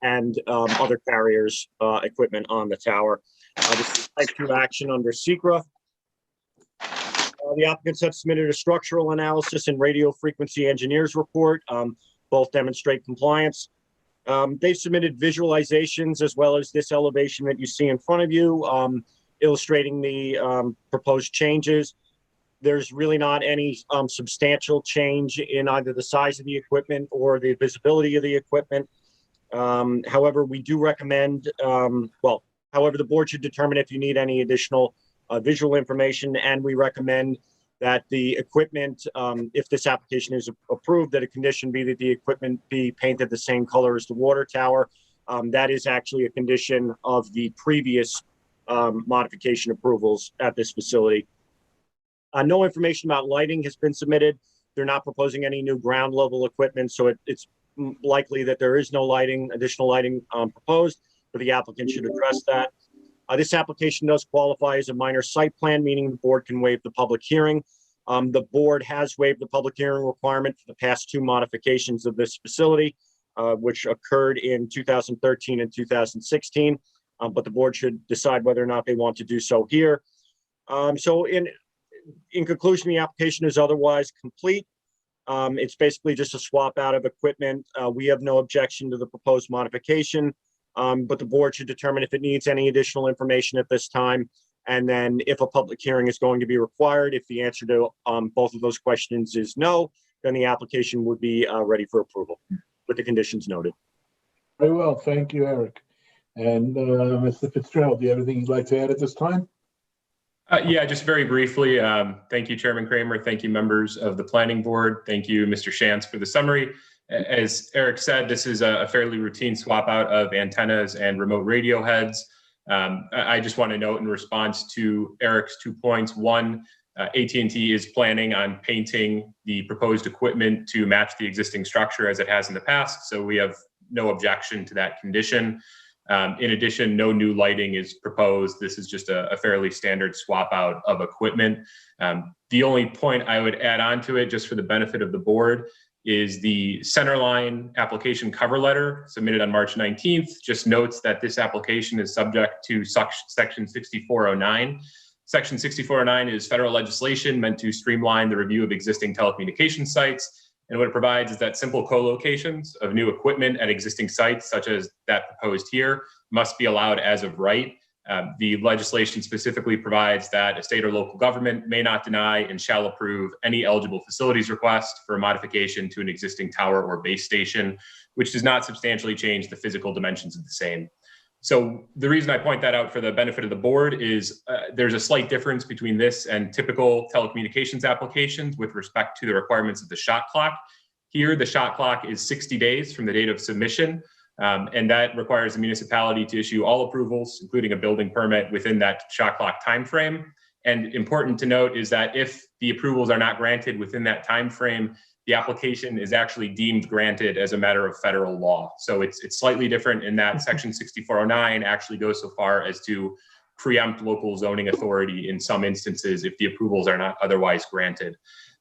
and other carriers' equipment on the tower. This is type 2 action under SECRA. The applicants have submitted a structural analysis and radio frequency engineers report. Both demonstrate compliance. They've submitted visualizations as well as this elevation that you see in front of you, illustrating the proposed changes. There's really not any substantial change in either the size of the equipment or the visibility of the equipment. However, we do recommend, however, the board should determine if you need any additional visual information, and we recommend that the equipment, if this application is approved, that a condition be that the equipment be painted the same color as the water tower. That is actually a condition of the previous modification approvals at this facility. No information about lighting has been submitted. They're not proposing any new ground level equipment, so it's likely that there is no lighting, additional lighting proposed, but the applicant should address that. This application does qualify as a minor site plan, meaning the board can waive the public hearing. The board has waived the public hearing requirement for the past 2 modifications of this facility, which occurred in 2013 and 2016, but the board should decide whether or not they want to do so here. So in conclusion, the application is otherwise complete. It's basically just a swap out of equipment. We have no objection to the proposed modification. But the board should determine if it needs any additional information at this time. And then if a public hearing is going to be required, if the answer to both of those questions is no, then the application would be ready for approval with the conditions noted. Very well. Thank you, Eric. And Mr. Fitzgerald, do you have anything you'd like to add at this time? Yeah, just very briefly. Thank you, Chairman Kramer. Thank you, members of the planning board. Thank you, Mr. Shantz, for the summary. As Eric said, this is a fairly routine swap out of antennas and remote radio heads. I just want to note in response to Eric's 2 points. One, AT&T is planning on painting the proposed equipment to match the existing structure as it has in the past, so we have no objection to that condition. In addition, no new lighting is proposed. This is just a fairly standard swap out of equipment. The only point I would add on to it, just for the benefit of the board, is the Centerline application cover letter submitted on March 19th just notes that this application is subject to section 6409. Section 6409 is federal legislation meant to streamline the review of existing telecommunications sites. And what it provides is that simple co-locations of new equipment at existing sites, such as that proposed here, must be allowed as of right. The legislation specifically provides that a state or local government may not deny and shall approve any eligible facilities request for a modification to an existing tower or base station, which does not substantially change the physical dimensions of the same. So the reason I point that out for the benefit of the board is there's a slight difference between this and typical telecommunications applications with respect to the requirements of the shot clock. Here, the shot clock is 60 days from the date of submission. And that requires the municipality to issue all approvals, including a building permit, within that shot clock timeframe. And important to note is that if the approvals are not granted within that timeframe, the application is actually deemed granted as a matter of federal law. So it's slightly different in that section 6409 actually goes so far as to preempt local zoning authority in some instances if the approvals are not otherwise granted.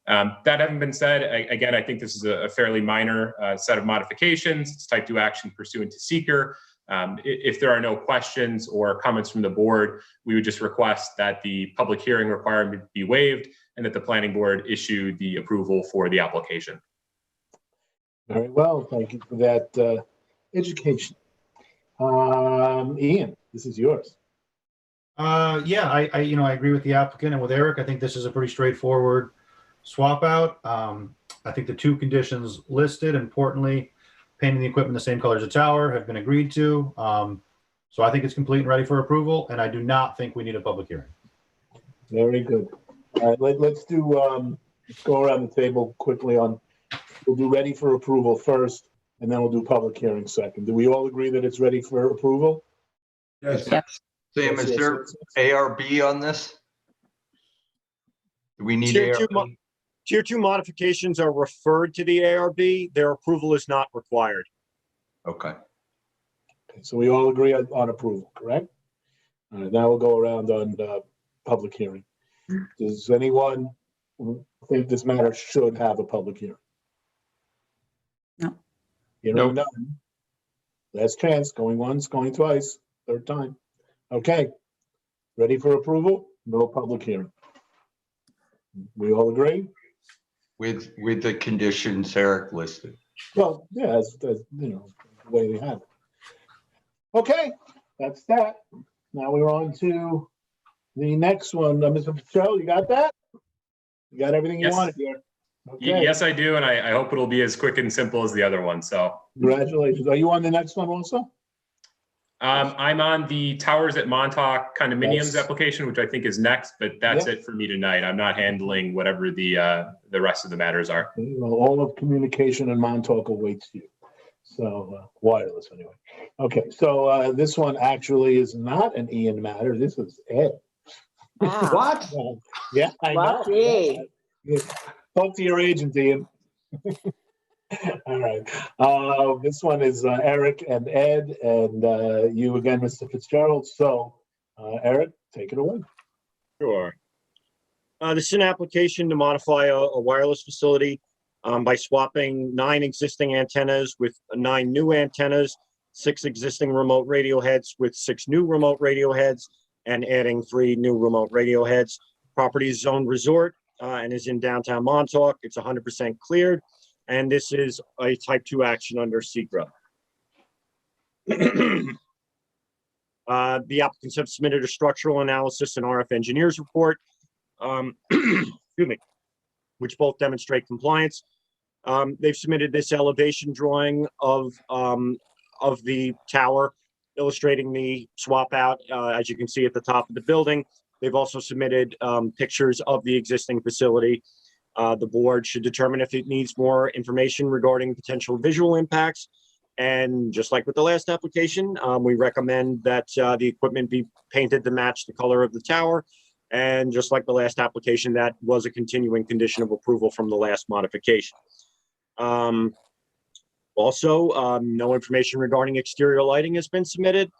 That having been said, again, I think this is a fairly minor set of modifications. It's type 2 action pursuant to seeker. If there are no questions or comments from the board, we would just request that the public hearing requirement be waived and that the planning board issue the approval for the application. Very well. Thank you for that education. Ian, this is yours. Yeah, I agree with the applicant and with Eric. I think this is a pretty straightforward swap out. I think the two conditions listed, importantly, painting the equipment the same color as the tower, have been agreed to. So I think it's complete and ready for approval, and I do not think we need a public hearing. Very good. All right, let's do, let's go around the table quickly on, we'll do ready for approval first, and then we'll do public hearing second. Do we all agree that it's ready for approval? Yes. Yes. Sam, is there ARB on this? Do we need ARB? Tier 2 modifications are referred to the ARB. Their approval is not required. Okay. Okay, so we all agree on approval, correct? All right, now we'll go around on public hearing. Does anyone think this matter should have a public hearing? No. Hearing none. Last chance, going once, going twice, third time. Okay, ready for approval? No public hearing. We all agree? With the conditions Eric listed. Well, yeah, as you know, the way we have it. Okay, that's that. Now we're on to the next one. Mr. Fitzgerald, you got that? You got everything you Yes. wanted here? Okay. Yes, I do, and I hope it'll be as quick and simple as the other one. So Congratulations. Are you on the next one also? I'm on the Towers at Montauk condominiums Yes. application, which I think is next, but that's it for me tonight. I'm not handling whatever the rest of the matters are. Well, all of communication in Montauk awaits you. So wireless anyway. Okay, so this one actually is not an Ian matter. This is Ed. Wow. What? Yeah, I know. Lucky. Yeah. Talk to your agent, Ian. All right. This one is Eric and Ed, and you again, Mr. Fitzgerald. So, Eric, take it away. Sure. This is an application to modify a wireless facility by swapping 9 existing antennas with 9 new antennas, 6 existing remote radio heads with 6 new remote radio heads, and adding 3 new remote radio heads. Property is zoned resort and is in downtown Montauk. It's 100% cleared, and this is a type 2 action under SECRA. The applicants have submitted a structural analysis and RF engineers report, excuse me, which both demonstrate compliance. They've submitted this elevation drawing of the tower, illustrating the swap out, as you can see at the top of the building. They've also submitted pictures of the existing facility. The board should determine if it needs more information regarding potential visual impacts. And just like with the last application, we recommend that the equipment be painted to match the color of the tower. And just like the last application, that was a continuing condition of approval from the last modification. Also, no information regarding exterior lighting has been submitted.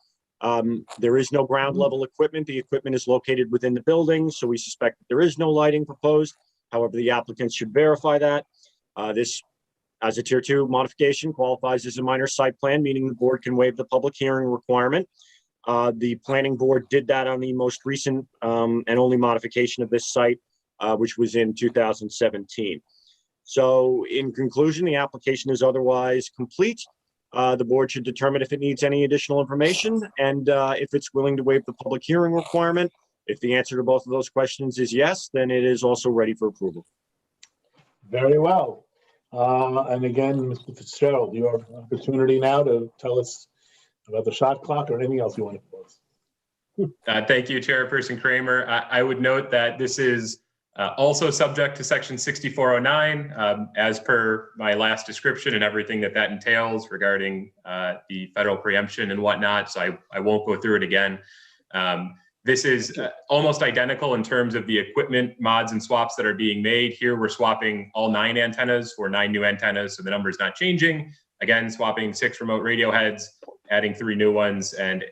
There is no ground level equipment. The equipment is located within the building, so we suspect that there is no lighting proposed. However, the applicants should verify that. This, as a tier 2 modification, qualifies as a minor site plan, meaning the board can waive the public hearing requirement. The planning board did that on the most recent and only modification of this site, which was in 2017. So in conclusion, the application is otherwise complete. The board should determine if it needs any additional information and if it's willing to waive the public hearing requirement. If the answer to both of those questions is yes, then it is also ready for approval. Very well. And again, Mr. Fitzgerald, your opportunity now to tell us about the shot clock or anything else you want to propose. Thank you, Chairperson Kramer. I would note that this is also subject to section 6409, as per my last description and everything that entails regarding the federal preemption and whatnot. So I won't go through it again. This is almost identical in terms of the equipment mods and swaps that are being made. Here, we're swapping all 9 antennas for 9 new antennas, so the number is not changing. Again, swapping 6 remote radio heads, adding 3 new ones, and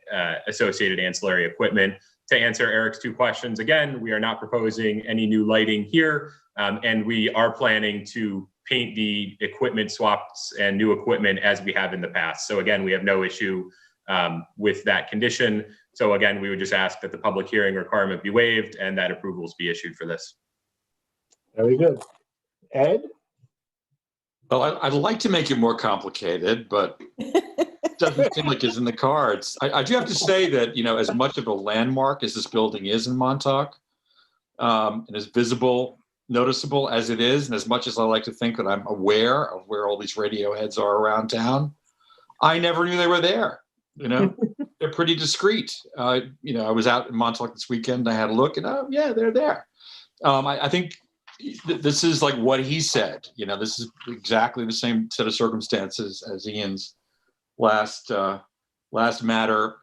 associated ancillary equipment. To answer Eric's 2 questions, again, we are not proposing any new lighting here, and we are planning to paint the equipment swaps and new equipment as we have in the past. So again, we have no issue with that condition. So again, we would just ask that the public hearing requirement be waived and that approvals be issued for this. Very good. Ed? Well, I'd like to make it more complicated, but doesn't seem like it's in the cards. I do have to say that, as much of a landmark as this building is in Montauk, and as visible, noticeable as it is, and as much as I like to think that I'm aware of where all these radio heads are around town, I never knew they were there. They're pretty discreet. I was out in Montauk this weekend. I had a look, and yeah, they're there. I think this is like what he said. This is exactly the same set of circumstances as Ian's last matter.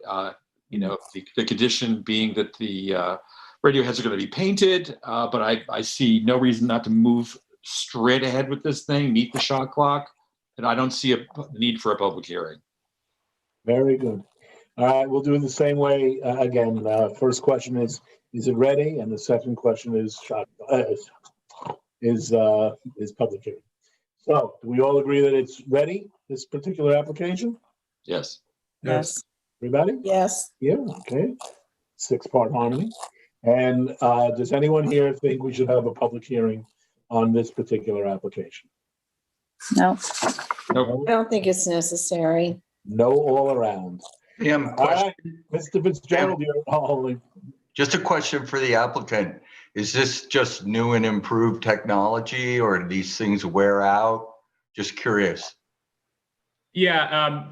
The condition being that the radio heads are going to be painted, but I see no reason not to move straight ahead with this thing, meet the shot clock, and I don't see a need for a public hearing. Very good. All right, we'll do it the same way again. First question is it ready? And the second question is public hearing. So, do we all agree that it's ready, this particular application? Yes. Yes. Everybody? Yes. Yeah, okay. 6-part harmony. And does anyone here think we should have a public hearing on this particular application? No. Nope. I don't think it's necessary. No all around. All right, Mr. Fitzgerald, you're holding. Just a question for the applicant. Is this just new and improved technology, or do these things wear out? Just curious. Yeah,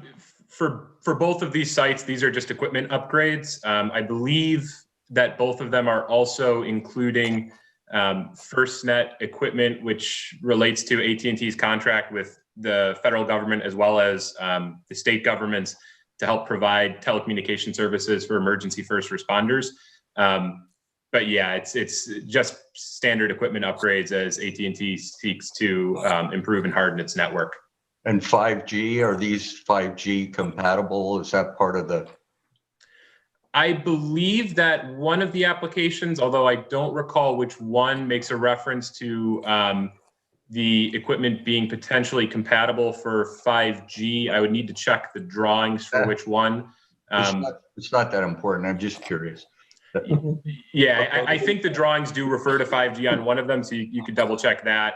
for both of these sites, these are just equipment upgrades. I believe that both of them are also including FirstNet equipment, which relates to AT&T's contract with the federal government as well as the state governments to help provide telecommunication services for emergency first responders. But yeah, it's just standard equipment upgrades as AT&T seeks to improve and harden its network. And 5G, are these 5G compatible? Is that part of the? I believe that one of the applications, although I don't recall which one, makes a reference to the equipment being potentially compatible for 5G. I would need to check the drawings for which one. It's not that important. I'm just curious. Yeah, I think the drawings do refer to 5G on one of them, so you could double check that.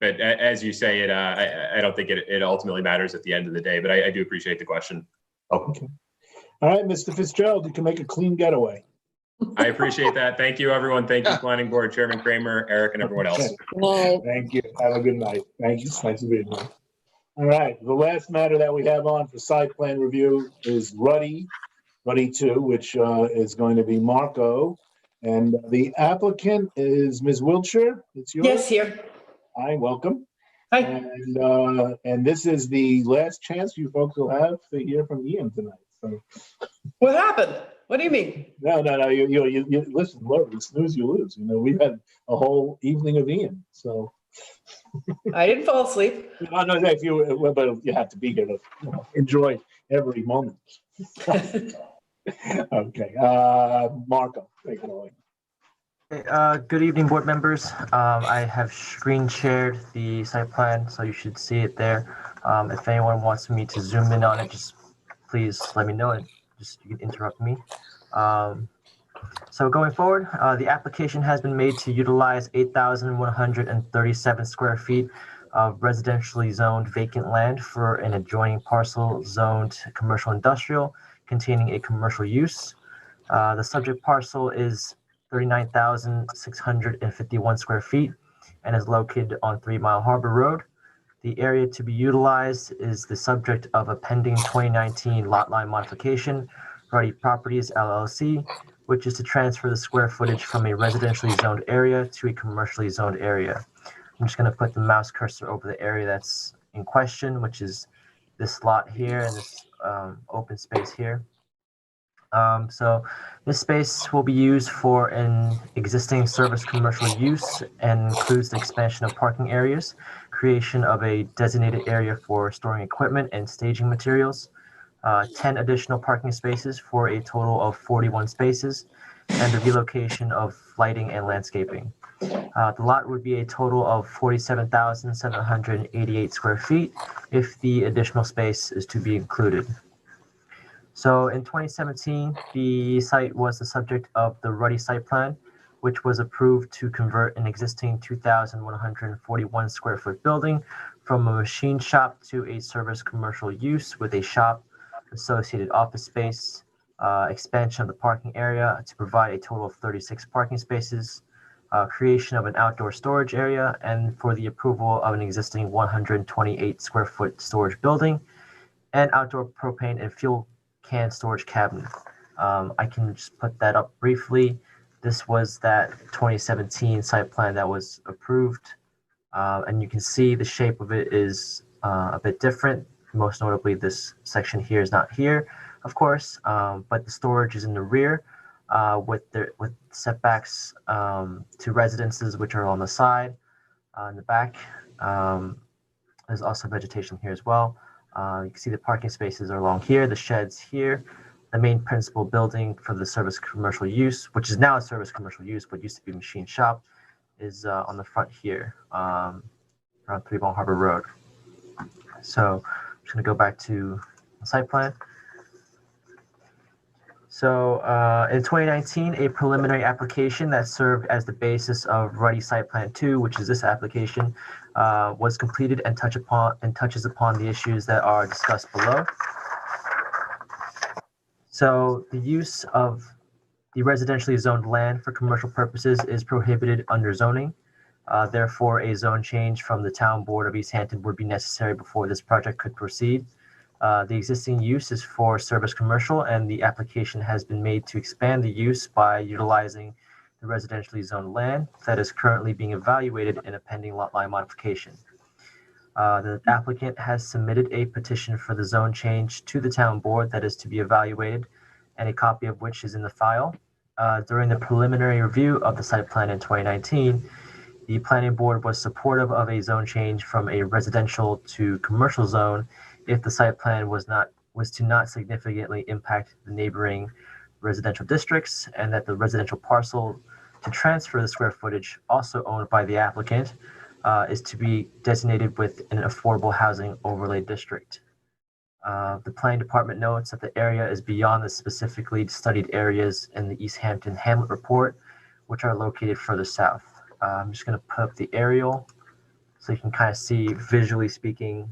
But as you say, I don't think it ultimately matters at the end of the day, but I do appreciate the question. Okay. All right, Mr. Fitzgerald, you can make a clean getaway. I appreciate that. Thank you, everyone. Thank you, Planning Board, Chairman Kramer, Eric, and everyone else. Thank you. Have a good night. Thank you. Nice to be here. All right, the last matter that we have on for site plan review is Ruddy 2, which is going to be Marco. And the applicant is Ms. Wiltshire. It's yours? Yes, here. Hi, welcome. Hi. And this is the last chance you folks will have to hear from Ian tonight. So. What happened? What do you mean? No. You listen, look, you snooze, you lose. We've had a whole evening of Ian, so. I didn't fall asleep. No, but you have to be here to enjoy every moment. Okay, Marco, take it away. Good evening, board members. I have screen shared the site plan, so you should see it there. If anyone wants me to zoom in on it, just please let me know, and you can interrupt me. So going forward, the application has been made to utilize 8,137 square feet of residentially zoned vacant land for an adjoining parcel zoned commercial industrial containing a commercial use. The subject parcel is 39,651 square feet and is located on 3 Mile Harbor Road. The area to be utilized is the subject of a pending 2019 lot line modification, Ruddy Properties LLC, which is to transfer the square footage from a residentially zoned area to a commercially zoned area. I'm just going to put the mouse cursor over the area that's in question, which is this lot here and this open space here. So this space will be used for an existing service commercial use and includes the expansion of parking areas, creation of a designated area for storing equipment and staging materials, 10 additional parking spaces for a total of 41 spaces, and the relocation of lighting and landscaping. The lot would be a total of 47,788 square feet if the additional space is to be included. So in 2017, the site was the subject of the Ruddy site plan, which was approved to convert an existing 2,141 square foot building from a machine shop to a service commercial use with a shop, associated office space, expansion of the parking area to provide a total of 36 parking spaces, creation of an outdoor storage area, and for the approval of an existing 128 square foot storage building and outdoor propane and fuel can storage cabinet. I can just put that up briefly. This was that 2017 site plan that was approved. And you can see the shape of it is a bit different. Most notably, this section here is not here, of course, but the storage is in the rear with setbacks to residences, which are on the side. In the back, there's also vegetation here as well. You can see the parking spaces are along here, the sheds here. The main principal building for the service commercial use, which is now a service commercial use, but used to be a machine shop, is on the front here, around 3 Mile Harbor Road. So I'm just gonna go back to the site plan. So in 2019, a preliminary application that served as the basis of Ruddy Site Plan 2, which is this application, was completed and touches upon the issues that are discussed below. So the use of the residentially zoned land for commercial purposes is prohibited under zoning. Therefore, a zone change from the Town Board of East Hampton would be necessary before this project could proceed. The existing use is for service commercial, and the application has been made to expand the use by utilizing the residentially zoned land that is currently being evaluated in a pending lot line modification. The applicant has submitted a petition for the zone change to the Town Board that is to be evaluated, and a copy of which is in the file. During the preliminary review of the site plan in 2019, the Planning Board was supportive of a zone change from a residential to commercial zone if the site plan was to not significantly impact the neighboring residential districts, and that the residential parcel to transfer the square footage, also owned by the applicant, is to be designated with an affordable housing overlay district. The planning department notes that the area is beyond the specifically studied areas in the East Hampton Hamlet report, which are located further south. I'm just going to put up the aerial so you can kind of see, visually speaking,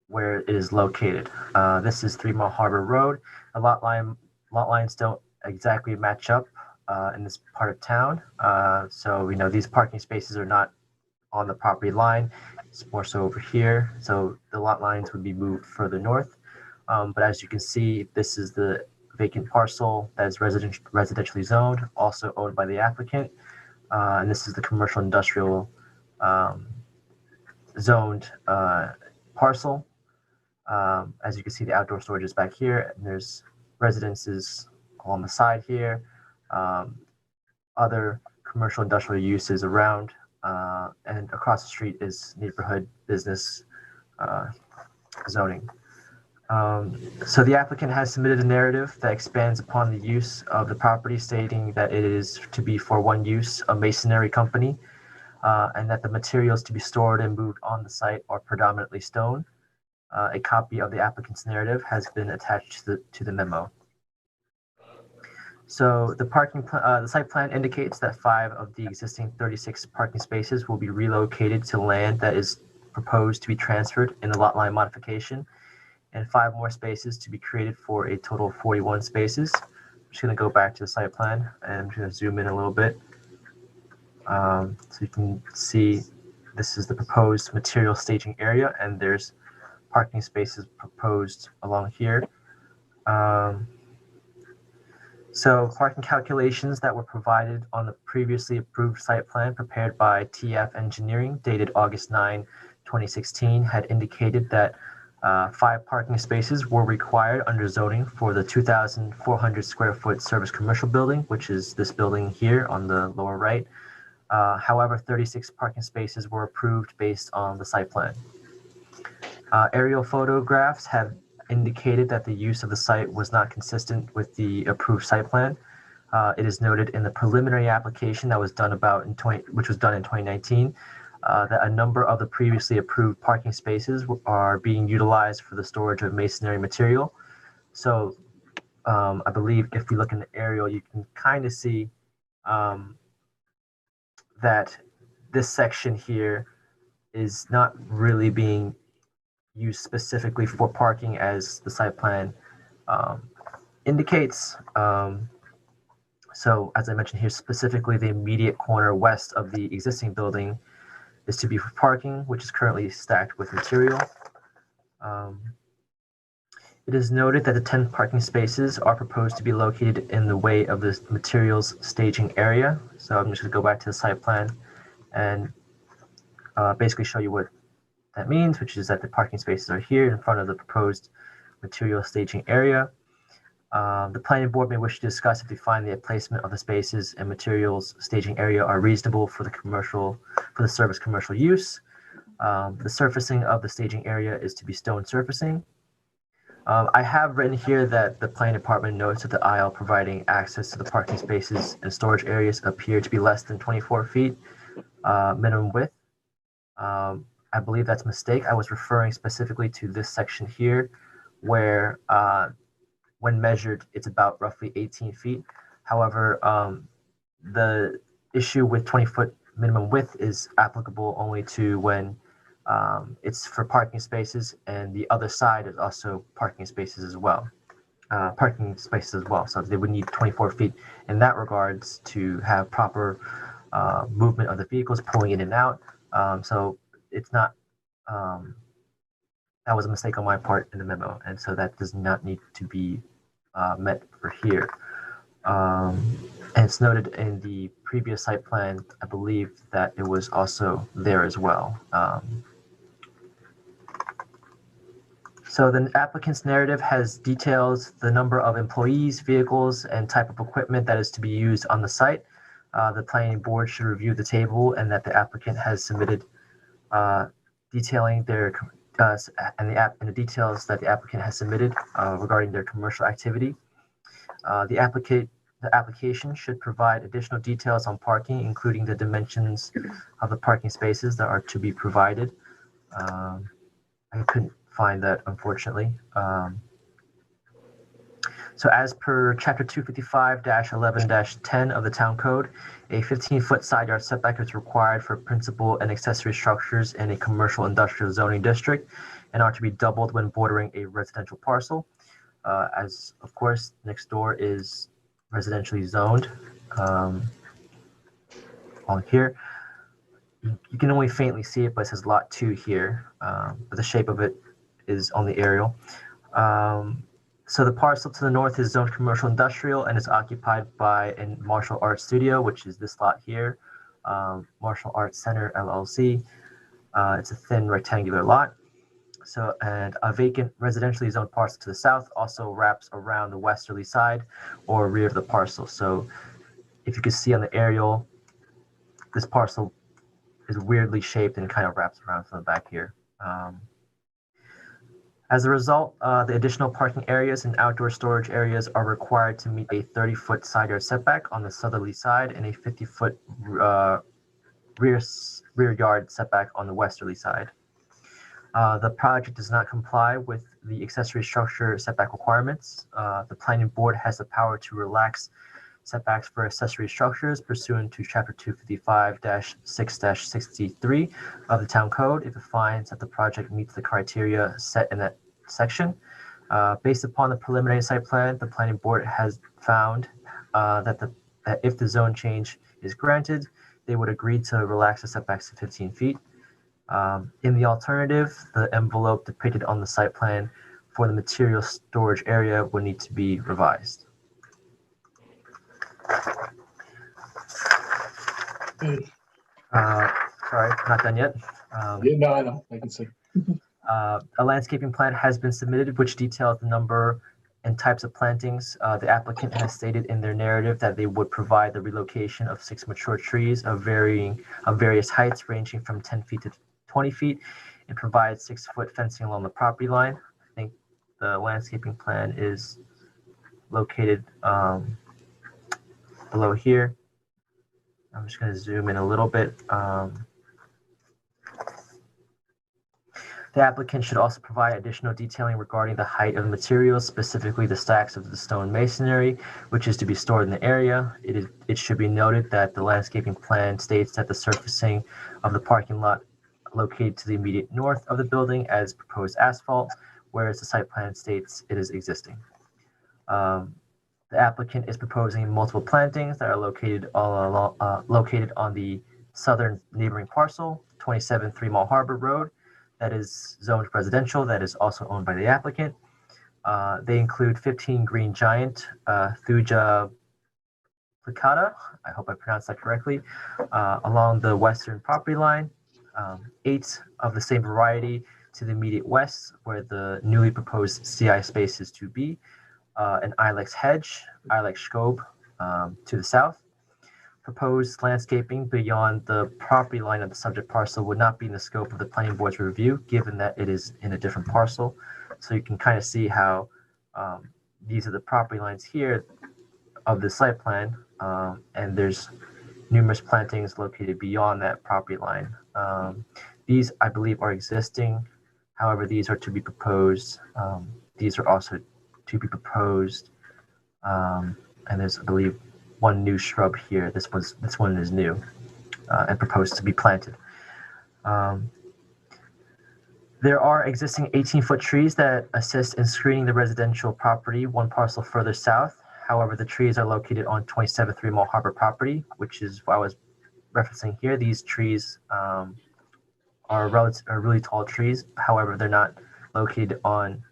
where it is located. This is 3 Mile Harbor Road. The lot lines don't exactly match up in this part of town. So we know these parking spaces are not on the property line. It's more so over here. So the lot lines would be moved further north. But as you can see, this is the vacant parcel that is residentially zoned, also owned by the applicant. And this is the commercial industrial zoned parcel. As you can see, the outdoor storage is back here, and there's residences on the side here. Other commercial industrial uses around, and across the street is neighborhood business zoning. So the applicant has submitted a narrative that expands upon the use of the property, stating that it is to be for one use, a masonry company, and that the materials to be stored and moved on the site are predominantly stone. A copy of the applicant's narrative has been attached to the memo. So the site plan indicates that 5 of the existing 36 parking spaces will be relocated to land that is proposed to be transferred in the lot line modification, and 5 more spaces to be created for a total of 41 spaces. I'm just going to go back to the site plan, and I'm going to zoom in a little bit. So you can see this is the proposed material staging area, and there's parking spaces proposed along here. So parking calculations that were provided on the previously approved site plan prepared by TF Engineering dated August 9, 2016 had indicated that 5 parking spaces were required under zoning for the 2,400 square foot service commercial building, which is this building here on the lower right. However, 36 parking spaces were approved based on the site plan. Aerial photographs have indicated that the use of the site was not consistent with the approved site plan. It is noted in the preliminary application that was done which was done in 2019, that a number of the previously approved parking spaces are being utilized for the storage of masonry material. So I believe if we look in the aerial, you can kind of see that this section here is not really being used specifically for parking as the site plan indicates. So as I mentioned here, specifically the immediate corner west of the existing building is to be for parking, which is currently stacked with material. It is noted that the 10 parking spaces are proposed to be located in the way of the materials staging area. So I'm just going to go back to the site plan and basically show you what that means, which is that the parking spaces are here in front of the proposed material staging area. The planning board may wish to discuss if they find the placement of the spaces and materials staging area are reasonable for the service commercial use. The surfacing of the staging area is to be stone surfacing. I have written here that the planning department notes that the aisle providing access to the parking spaces and storage areas appear to be less than 24 feet minimum width. I believe that's a mistake. I was referring specifically to this section here where when measured, it's about roughly 18 feet. However, the issue with 20-foot minimum width is applicable only to when it's for parking spaces, and the other side is also parking spaces as well. So they would need 24 feet in that regards to have proper movement of the vehicles pulling in and out. So it's not, that was a mistake on my part in the memo, and so that does not need to be met for here. And it's noted in the previous site plan, I believe that it was also there as well. So the applicant's narrative has details the number of employees, vehicles, and type of equipment that is to be used on the site. The planning board should review the table and that the applicant has submitted detailing their and the details that the applicant has submitted regarding their commercial activity. The application should provide additional details on parking, including the dimensions of the parking spaces that are to be provided. I couldn't find that, unfortunately. So as per Chapter 255-11-10 of the Town Code, a 15-foot side yard setback is required for principal and accessory structures in a commercial industrial zoning district and are to be doubled when bordering a residential parcel. As, of course, next door is residentially zoned on here. You can only faintly see it, but it says Lot 2 here, but the shape of it is on the aerial. So the parcel to the north is zoned commercial industrial and is occupied by a martial arts studio, which is this lot here, Martial Arts Center LLC. It's a thin rectangular lot. So, and a vacant residentially zoned parcel to the south also wraps around the westerly side or rear of the parcel. So if you can see on the aerial, this parcel is weirdly shaped and kind of wraps around from the back here. As a result, the additional parking areas and outdoor storage areas are required to meet a 30-foot side yard setback on the southerly side and a 50-foot rear yard setback on the westerly side. The project does not comply with the accessory structure setback requirements. The planning board has the power to relax setbacks for accessory structures pursuant to Chapter 255-6-63 of the Town Code if it finds that the project meets the criteria set in that section. Based upon the preliminary site plan, the planning board has found that if the zone change is granted, they would agree to relax the setbacks to 15 feet. In the alternative, the envelope depicted on the site plan for the material storage area would need to be revised. Sorry, not done yet. Yeah, no, I know. I can see. A landscaping plan has been submitted, which details the number and types of plantings. The applicant has stated in their narrative that they would provide the relocation of 6 mature trees of various heights ranging from 10 feet to 20 feet and provide 6-foot fencing along the property line. I think the landscaping plan is located below here. I'm just going to zoom in a little bit. The applicant should also provide additional detailing regarding the height of the materials, specifically the stacks of the stone masonry, which is to be stored in the area. It should be noted that the landscaping plan states that the surfacing of the parking lot located to the immediate north of the building as proposed asphalt, whereas the site plan states it is existing. The applicant is proposing multiple plantings that are located on the southern neighboring parcel, 27 Three Mile Harbor Road, that is zoned residential, that is also owned by the applicant. They include 15 green giant Thuja plicata, I hope I pronounced that correctly, along the western property line, 8 of the same variety to the immediate west, where the newly proposed CI space is to be, an ilex hedge, ilex scope to the south. Proposed landscaping beyond the property line of the subject parcel would not be in the scope of the planning board's review, given that it is in a different parcel. So you can kind of see how these are the property lines here of the site plan, and there's numerous plantings located beyond that property line. These, I believe, are existing. However, these are to be proposed. These are also to be proposed, and there's, I believe, one new shrub here. This one is new and proposed to be planted. There are existing 18-foot trees that assist in screening the residential property one parcel further south. However, the trees are located on 27 Three Mile Harbor property, which is what I was referencing here. These trees are really tall trees. However, they're not located on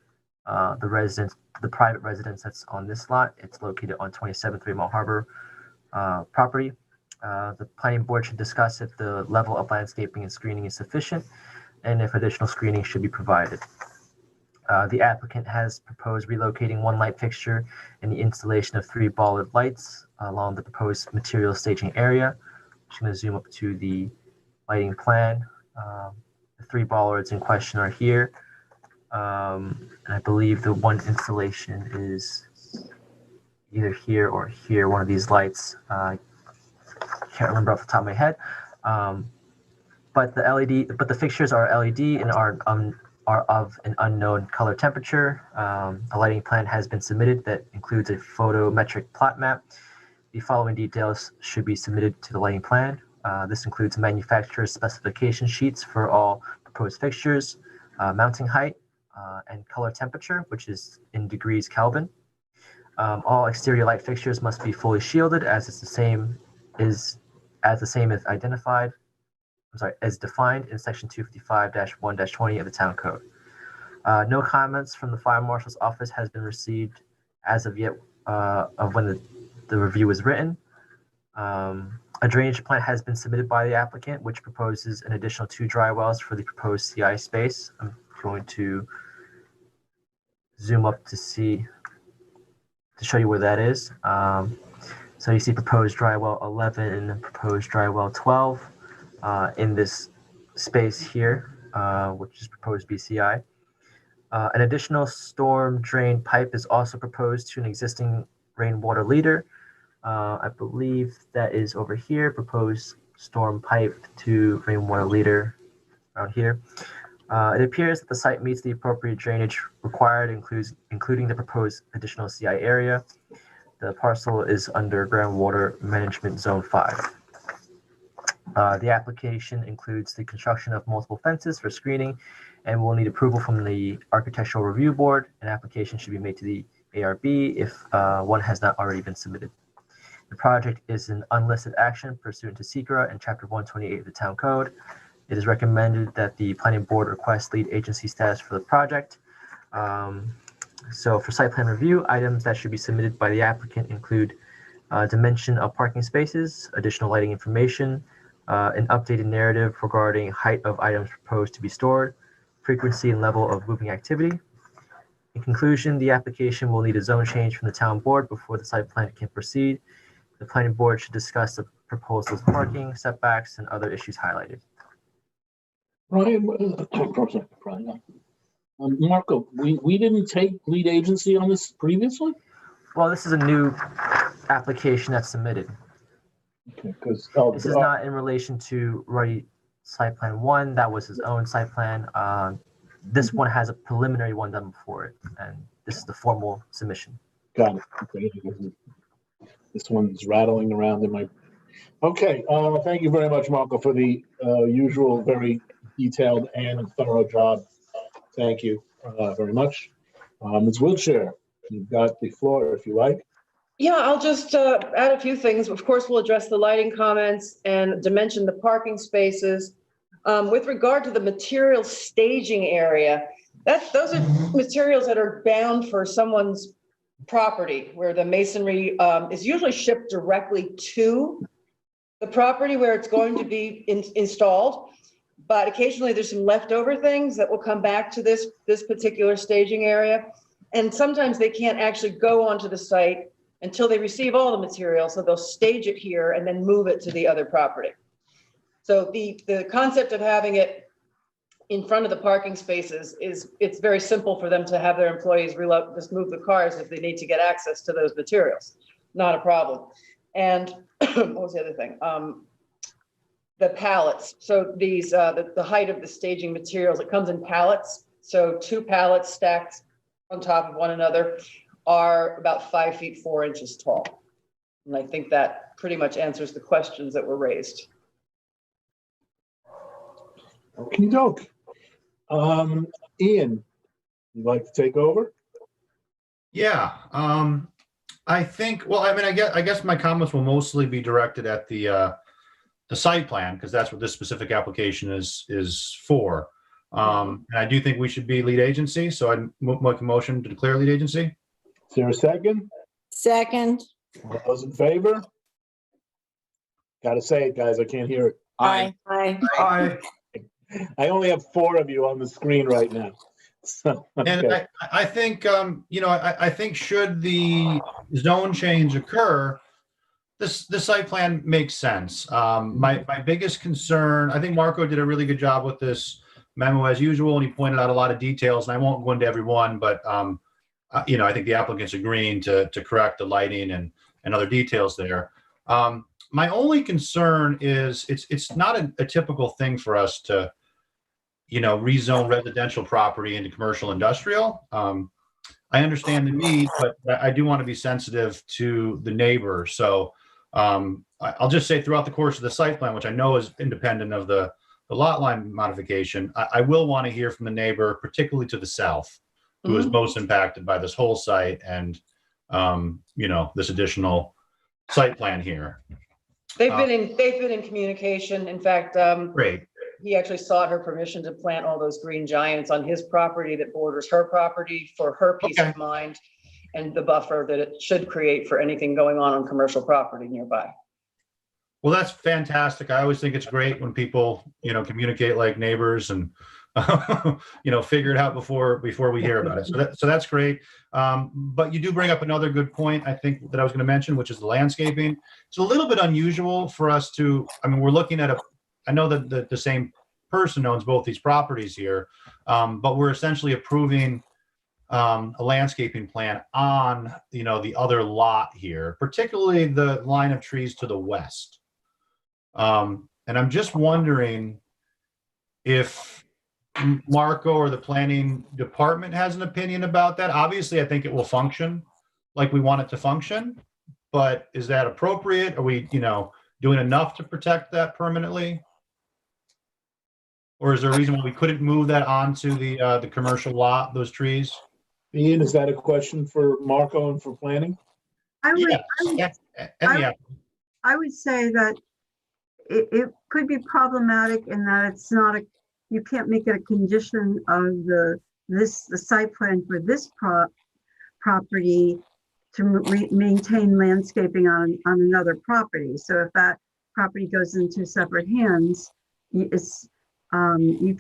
the private residence that's on this lot. It's located on 27 Three Mile Harbor property. The planning board should discuss if the level of landscaping and screening is sufficient and if additional screening should be provided. The applicant has proposed relocating one light fixture and the installation of 3 bollard lights along the proposed material staging area. I'm just going to zoom up to the lighting plan. The 3 bollards in question are here. And I believe the one installation is either here or here, one of these lights. I can't remember off the top of my head. But the fixtures are LED and are of an unknown color temperature. A lighting plan has been submitted that includes a photometric plot map. The following details should be submitted to the lighting plan. This includes manufacturer's specification sheets for all proposed fixtures, mounting height, and color temperature, which is in degrees Kelvin. All exterior light fixtures must be fully shielded as defined in section 255-1-20 of the town code. No comments from the fire marshal's office has been received as of yet of when the review was written. A drainage plan has been submitted by the applicant, which proposes an additional 2 dry wells for the proposed CI space. I'm going to zoom up to show you where that is. So you see proposed dry well 11 and proposed dry well 12 in this space here, which is proposed BCI. An additional storm drain pipe is also proposed to an existing rainwater leader. I believe that is over here, proposed storm pipe to rainwater leader around here. It appears that the site meets the appropriate drainage required, including the proposed additional CI area. The parcel is under groundwater management zone 5. The application includes the construction of multiple fences for screening and will need approval from the Architectural Review Board. An application should be made to the ARB if one has not already been submitted. The project is an unlisted action pursuant to SECRA and Chapter 128 of the Town Code. It is recommended that the Planning Board request lead agency status for the project. So for site plan review, items that should be submitted by the applicant include dimension of parking spaces, additional lighting information, an updated narrative regarding height of items proposed to be stored, frequency and level of moving activity. In conclusion, the application will need a zone change from the town board before the site plan can proceed. The planning board should discuss the proposal's parking, setbacks, and other issues highlighted. Brian, Marco, we didn't take lead agency on this previously? Well, this is a new application that's submitted. Okay, because this is not in relation to Roy site plan 1. That was his own site plan. This one has a preliminary one done before it, and this is the formal submission. Got it. Okay. This one's rattling around in my. Okay. Thank you very much, Marco, for the usual very detailed and thorough job. Thank you very much. Ms. Wiltshire, you've got the floor if you like. Yeah, I'll just add a few things. Of course, we'll address the lighting comments and dimension the parking spaces. With regard to the material staging area, those are materials that are bound for someone's property, where the masonry is usually shipped directly to the property where it's going to be installed. But occasionally there's some leftover things that will come back to this particular staging area. And sometimes they can't actually go onto the site until they receive all the material. So they'll stage it here and then move it to the other property. So the concept of having it in front of the parking spaces it's very simple for them to have their employees just move the cars if they need to get access to those materials. Not a problem. And what was the other thing? The pallets. So these, the height of the staging materials, it comes in pallets. So 2 pallets stacked on top of one another are about 5 feet 4 inches tall. And I think that pretty much answers the questions that were raised. Okie doke. Ian, you'd like to take over? Yeah, I think, well, I mean, I guess my comments will mostly be directed at the site plan, because that's what this specific application is for. And I do think we should be lead agency, so I'd make a motion to declare lead agency. Is there a second? Second. All those in favor? Gotta say it, guys, I can't hear it. Aye. Aye. Aye. I only have 4 of you on the screen right now. So, And okay. I think, I think should the zone change occur, the site plan makes sense. My biggest concern, I think Marco did a really good job with this memo as usual, and he pointed out a lot of details, and I won't go into every one, but, I think the applicant's agreeing to correct the lighting and other details there. My only concern is it's not a typical thing for us to, rezone residential property into commercial industrial. I understand the need, but I do want to be sensitive to the neighbor. So I'll just say throughout the course of the site plan, which I know is independent of the lot line modification, I will want to hear from the neighbor, particularly to the south, who is most impacted by this whole site and, this additional site plan here. They've been in communication. In fact, Great. he actually sought her permission to plant all those green giants on his property that borders her property for her peace of mind and the buffer that it should create for anything going on commercial property nearby. Well, that's fantastic. I always think it's great when people, communicate like neighbors and, figure it out before we hear about it. So that's great. But you do bring up another good point, I think, that I was going to mention, which is the landscaping. It's a little bit unusual for us to, we're looking at I know that the same person owns both these properties here, but we're essentially approving a landscaping plan on, the other lot here, particularly the line of trees to the west. And I'm just wondering if Marco or the planning department has an opinion about that. Obviously, I think it will function like we want it to function, but is that appropriate? Are we, doing enough to protect that permanently? Or is there a reason why we couldn't move that onto the commercial lot, those trees? Ian, is that a question for Marco and for planning? I would say that it could be problematic in that it's not you can't make it a condition of the site plan for this property to maintain landscaping on another property. So if that property goes into separate hands, you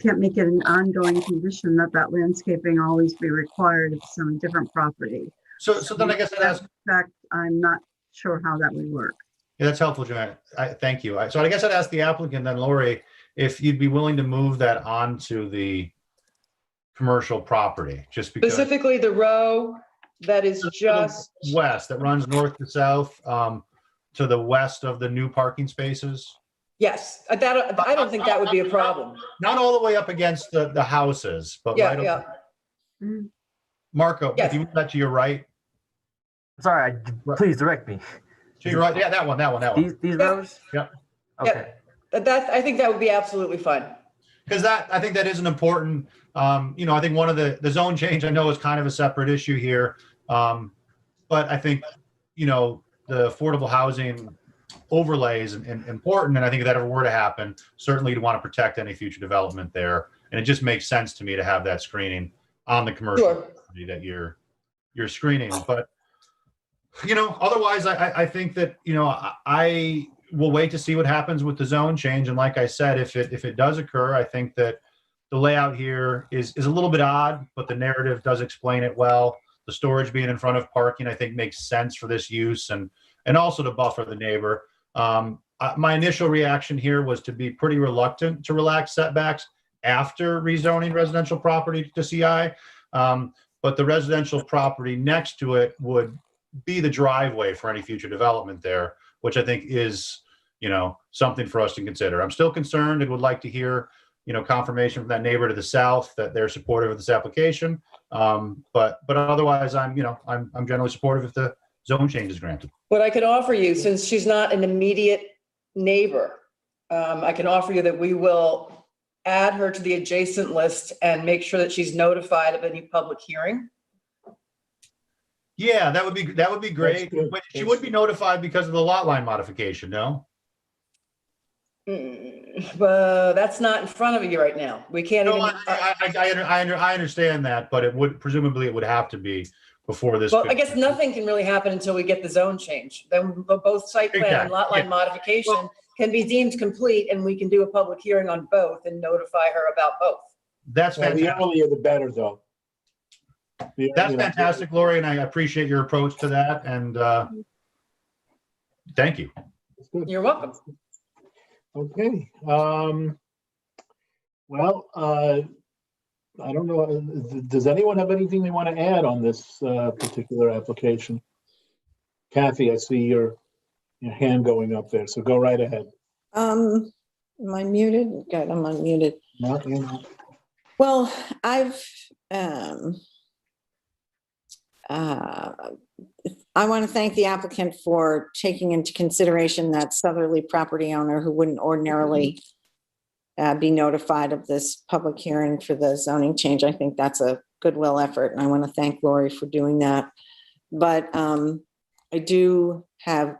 can't make it an ongoing condition that landscaping always be required if it's on a different property. So then I guess I'd ask. In fact, I'm not sure how that would work. Yeah, that's helpful, Joanne. Thank you. So I guess I'd ask the applicant then, Lori, if you'd be willing to move that onto the commercial property, just because. Specifically the row that is just west, that runs north to south, to the west of the new parking spaces. Yes, I don't think that would be a problem. Not all the way up against the houses, but Yeah, right yeah. over. Marco, Yes. if you move that to your right. Sorry, please direct me. To your right, yeah, that one. These rows? Yep. Okay. I think that would be absolutely fine. because I think that is an important, I think one of the zone change I know is kind of a separate issue here. But I think, the affordable housing overlay is important. And I think if that ever were to happen, certainly you'd want to protect any future development there. And it just makes sense to me to have that screening on the commercial property that you're screening. But, otherwise, I think that, I will wait to see what happens with the zone change. And like I said, if it does occur, I think that the layout here is a little bit odd, but the narrative does explain it well. The storage being in front of parking, I think, makes sense for this use and also to buffer the neighbor. My initial reaction here was to be pretty reluctant to relax setbacks after rezoning residential property to CI. But the residential property next to it would be the driveway for any future development there, which I think is, something for us to consider. I'm still concerned and would like to hear, confirmation from that neighbor to the south that they're supportive of this application. But otherwise, I'm generally supportive if the zone change is granted. What I could offer you, since she's not an immediate neighbor, I can offer you that we will add her to the adjacent list and make sure that she's notified of any public hearing. Yeah, that would be great. But she would be notified because of the lot line modification, no? But that's not in front of you right now. We can't No, even. I understand that, but it would have to be before this. Well, I guess nothing can really happen until we get the zone change. Then both site plan and lot line modification can be deemed complete, and we can do a public hearing on both and notify her about both. That's fantastic. The earlier the better, though. That's fantastic, Lori, and I appreciate your approach to that. And thank you. You're welcome. Okay. Well, I don't know. Does anyone have anything they want to add on this particular application? Kathy, I see your hand going up there, so go right ahead. Am I muted? Good, I'm unmuted. No, you're not. Well, I want to thank the applicant for taking into consideration that southerly property owner who wouldn't ordinarily be notified of this public hearing for the zoning change. I think that's a goodwill effort, and I want to thank Lori for doing that. But I do have,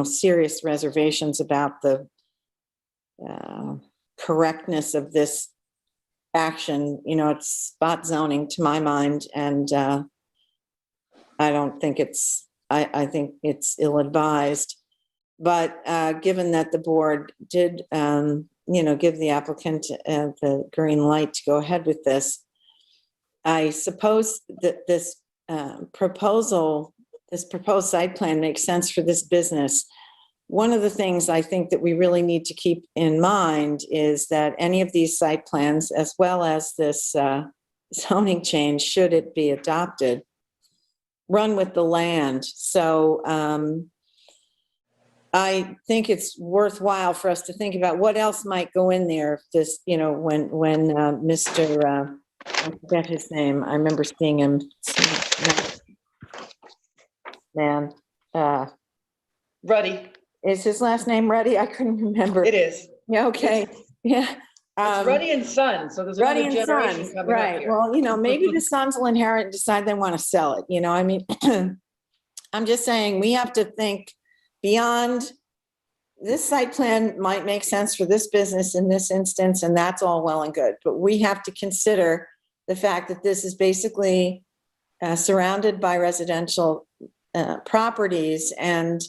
serious reservations about the correctness of this action. It's spot zoning to my mind, and I don't think I think it's ill-advised. But given that the board did, give the applicant the green light to go ahead with this, I suppose that this proposed site plan makes sense for this business. One of the things I think that we really need to keep in mind is that any of these site plans, as well as this zoning change, should it be adopted, run with the land. So I think it's worthwhile for us to think about what else might go in there. If this, when Mr. I forget his name. I remember seeing him. Man, Ruddy. Is his last name Ruddy? I couldn't remember. It is. Yeah. Okay. Yeah. It's Ruddy and Son. So there's Ruddy another and generation Son, coming up right? here. Well, maybe the sons will inherit and decide they want to sell it. I mean, I'm just saying we have to think beyond. This site plan might make sense for this business in this instance, and that's all well and good. But we have to consider the fact that this is basically surrounded by residential properties. And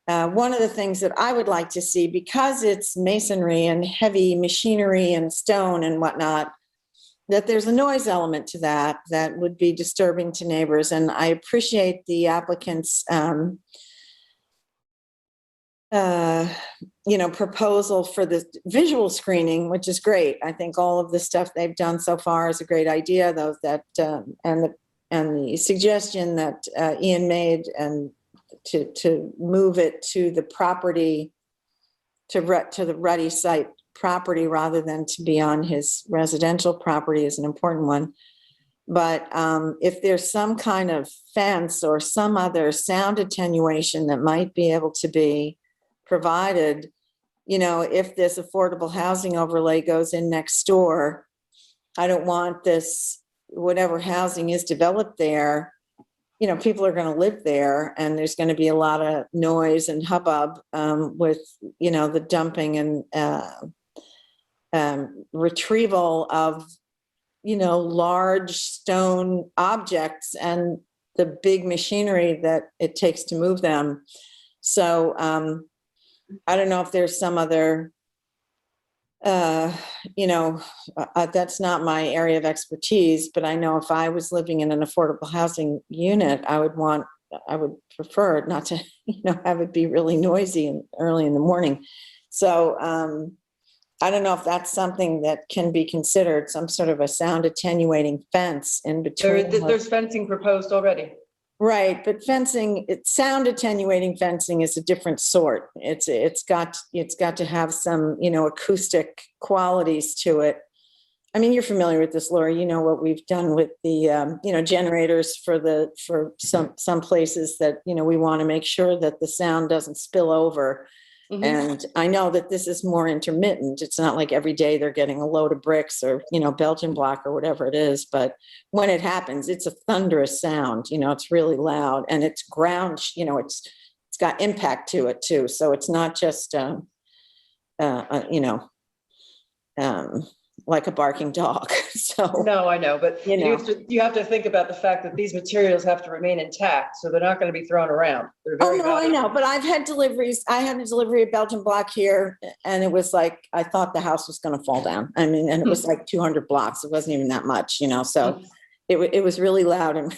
one of the things that I would like to see, because it's masonry and heavy machinery and stone and whatnot, that there's a noise element to that would be disturbing to neighbors. And I appreciate the applicant's proposal for the visual screening, which is great. I think all of the stuff they've done so far is a great idea, though, and the suggestion that Ian made and to move it to the property, to the Ruddy site property rather than to be on his residential property is an important one. But if there's some kind of fence or some other sound attenuation that might be able to be provided you know, if this affordable housing overlay goes in next door, I don't want this, whatever housing is developed there, you know, people are going to live there, and there's going to be a lot of noise and hubbub with, you know, the dumping and retrieval of, you know, large stone objects and the big machinery that it takes to move them. So I don't know if there's some other, you know, that's not my area of expertise, but I know if I was living in an affordable housing unit, I would prefer it not to, you know, have it be really noisy and early in the morning. So I don't know if that's something that can be considered, some sort of a sound attenuating fence in between. There's fencing proposed already. Right, but fencing, sound attenuating fencing is a different sort. It's got to have some, you know, acoustic qualities to it. I mean, you're familiar with this, Laura. You know what we've done with the, you know, generators for some places that, you know, we want to make sure that the sound doesn't spill over. Mm-hmm. And I know that this is more intermittent. It's not like every day they're getting a load of bricks or, you know, Belgian block or whatever it is. But when it happens, it's a thunderous sound. You know, it's really loud, and it's ground. You know, it's got impact to it too. So it's not just, you know, like a barking dog. So no, I know, but you know, you have to think about the fact that these materials have to remain intact, so they're not going to be thrown around. Oh no, I know, but I've had deliveries. I had a delivery of Belgian block here, and it was like I thought the house was going to fall down. I mean, and it was like 200 blocks. It wasn't even that much, you know. So it was really loud, and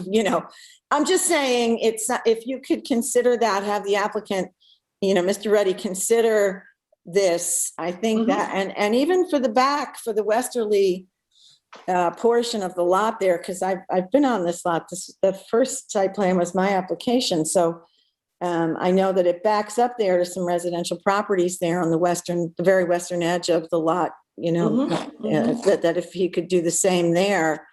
you know, I'm just saying, it's if you could consider that, have the applicant, you know, Mr. Reddy, consider this. I think that, and even for the back, for the westerly portion of the lot there, because I've been on this lot. The first site plan was my application, so I know that it backs up there to some residential properties there on the very western edge of the lot. You know, that if he could do the same there,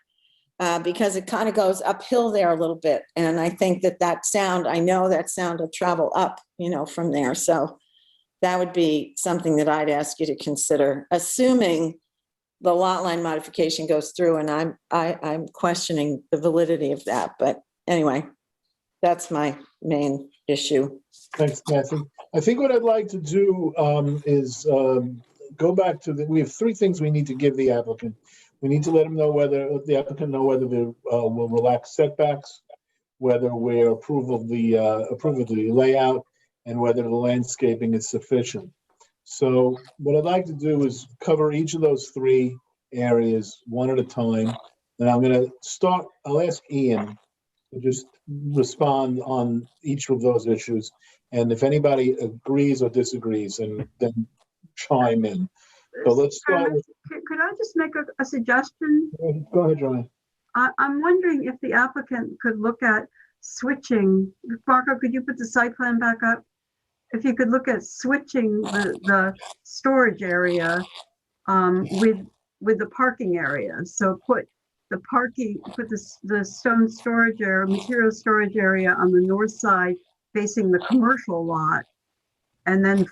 because it kind of goes uphill there a little bit, and I think that sound, I know that sound will travel up, you know, from there. So that would be something that I'd ask you to consider, assuming the lot line modification goes through, and I'm questioning the validity of that. But anyway, that's my main issue. Thanks, Kathy. I think what I'd like to do is go back to we have three things we need to give the applicant. We need to let him know the applicant know whether they will relax setbacks, whether we're approve of the layout, and whether the landscaping is sufficient. So what I'd like to do is cover each of those three areas one at a time. And I'm going to start, I'll ask Ian to just respond on each of those issues. And if anybody agrees or disagrees, and then chime in. So let's start with. Could I just make a suggestion? Go ahead, Joanne. I'm wondering if the applicant could look at switching. Marco, could you put the site plan back up? If you could look at switching the storage area with the parking area. So put the stone storage area, material storage area on the north side facing the commercial lot, and then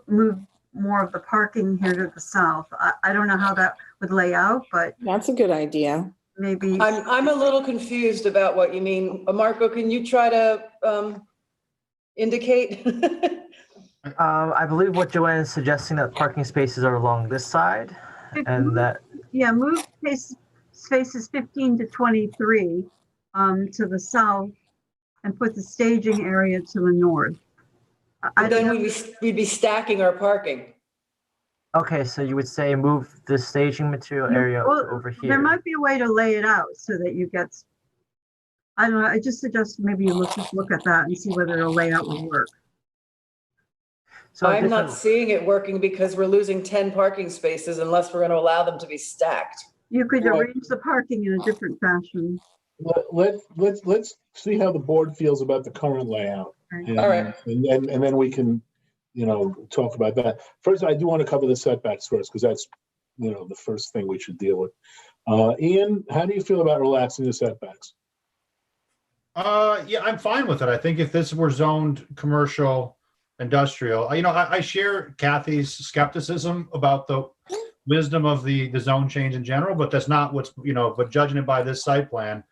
move more of the parking here to the south. I don't know how that would lay out, but that's a good idea. Maybe I'm a little confused about what you mean. Marco, can you try to indicate? I believe what Joanne is suggesting, that parking spaces are along this side, and that. Yeah, move spaces 15 to 23 to the south, and put the staging area to the north. Then we'd be stacking our parking. Okay, so you would say move the staging material area over here. There might be a way to lay it out so that you get. I don't know. I just suggest maybe you look at that and see whether the layout will work. So I'm not seeing it working because we're losing 10 parking spaces unless we're going to allow them to be stacked. You could arrange the parking in a different fashion. Let's see how the board feels about the current layout. And, all right. And then we can, you know, talk about that. First, I do want to cover the setbacks first, because that's, you know, the first thing we should deal with. Ian, how do you feel about relaxing the setbacks? Yeah, I'm fine with it. I think if this were zoned commercial, industrial. You know, I share Kathy's skepticism about the wisdom of the zone change in general, but that's not what's, you know, but judging it by this site plan,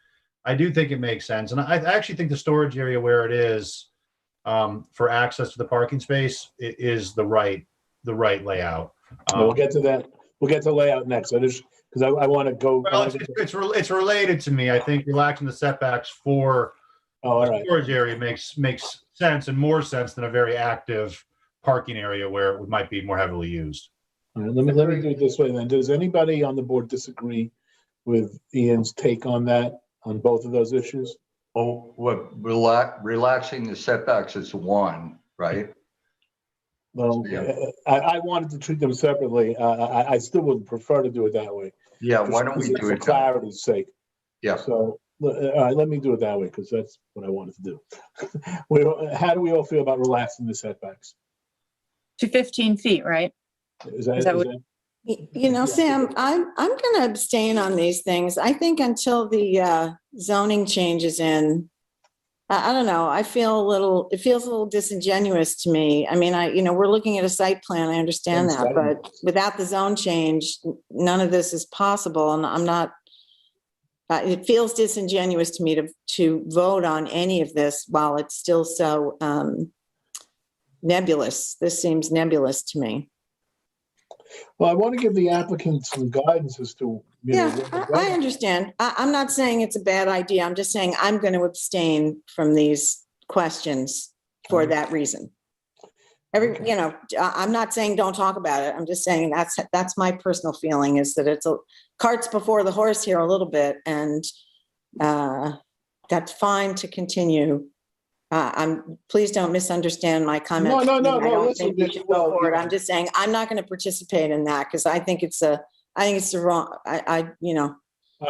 I do think it makes sense. And I actually think the storage area where it is for access to the parking space is the right layout. We'll get to that. We'll get to layout next. I just, because I want to go. Well, it's related to me. I think relaxing the setbacks for the storage area makes sense, and more sense than a very active parking area where it might be more heavily used. All right, let me do it this way then. Does anybody on the board disagree with Ian's take on that, on both of those issues? Oh, what, relaxing the setbacks is one, right? Well, yeah. I wanted to treat them separately. I still would prefer to do it that way. Yeah, why don't we do for it clarity's sake? Yeah. So, all right, let me do it that way because that's what I wanted to do. How do we all feel about relaxing the setbacks? To 15 feet, right? Is that what? You know, Sam, I'm going to abstain on these things. I think until the zoning changes in, I don't know. It feels a little disingenuous to me. I mean, we're looking at a site plan. I understand that, but without the zone change, none of this is possible. And I'm not, it feels disingenuous to me to vote on any of this while it's still so nebulous. This seems nebulous to me. Well, I want to give the applicant some guidance as to. I understand. I'm not saying it's a bad idea. I'm just saying I'm going to abstain from these questions for that reason. I'm not saying don't talk about it. I'm just saying that's my personal feeling, is that it's a carts before the horse here a little bit, and that's fine to continue. Please don't misunderstand my comment. No. I don't Listen, think we should go forward. I'm just saying I'm not going to participate in that because I think it's the wrong.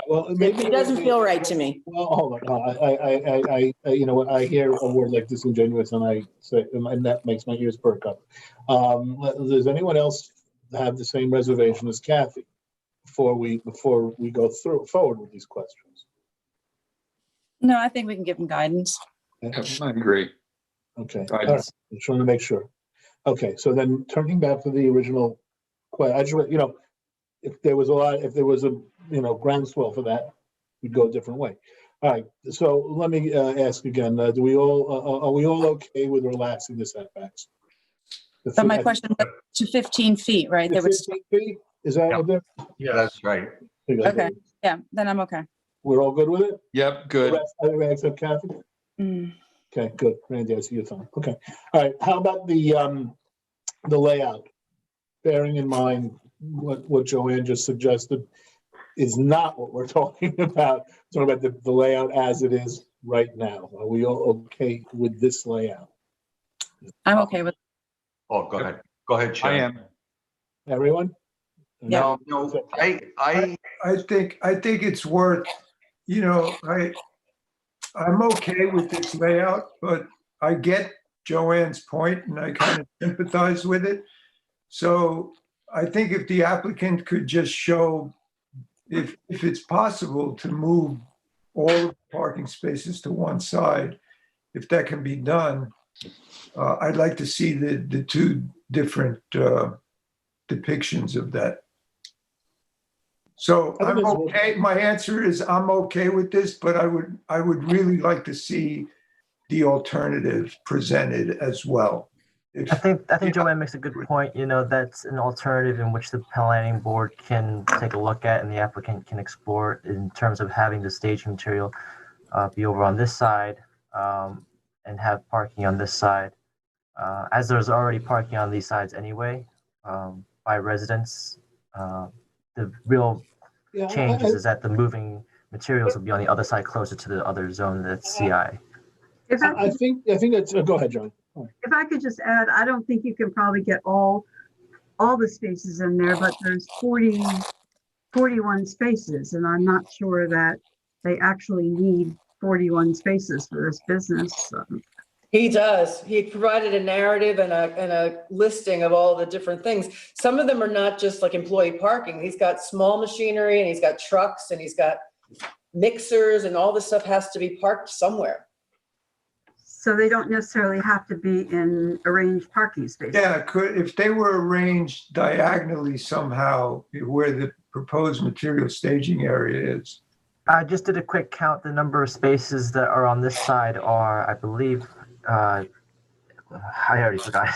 Well, maybe it doesn't feel right to me. Well, hold on. You know what? I hear a word like disingenuous, and I say, and that makes my ears perk up. Does anyone else have the same reservation as Kathy before we go forward with these questions? No, I think we can give them guidance. I agree. Okay. All right. I'm trying to make sure. Okay. So then turning back to the original question, I just, if there was a groundswell for that, we'd go a different way. All right. So let me ask again, are we all okay with relaxing the setbacks? So my question was to 15 feet, right? There was 15 feet? Is that what they're? Yeah, that's right. Okay. Yeah, then I'm okay. We're all good with it? Yep, good. Everybody except Kathy? Mm. Okay, good. Randy, I see you're fine. Okay. All right. How about the layout? Bearing in mind what Joanne just suggested is not what we're talking about. We're talking about the layout as it is right now. Are we all okay with this layout? I'm okay with. Oh, go ahead. Go ahead, Sean. I am. Everyone? Yeah. No, I think it's worth, I'm okay with this layout, but I get Joanne's point and I kind of sympathize with it. So I think if the applicant could just show if it's possible to move all of the parking spaces to one side, if that can be done, I'd like to see the two different depictions of that. So I'm okay. My answer is I'm okay with this, but I would really like to see the alternative presented as well. I think Joanne makes a good point. That's an alternative in which the planning board can take a look at and the applicant can explore in terms of having the staging material be over on this side and have parking on this side. As there's already parking on these sides anyway by residents. The real change is that the moving materials will be on the other side closer to the other zone that's CI. I think that's, go ahead, John. If I could just add, I don't think you can probably get all the spaces in there, but there's 41 spaces, and I'm not sure that they actually need 41 spaces for this business. He does. He provided a narrative and a listing of all the different things. Some of them are not just like employee parking. He's got small machinery and he's got trucks and he's got mixers, and all this stuff has to be parked somewhere. So they don't necessarily have to be in arranged parking spaces. Yeah, if they were arranged diagonally somehow where the proposed material staging area is. I just did a quick count. The number of spaces that are on this side are, I believe, I already forgot.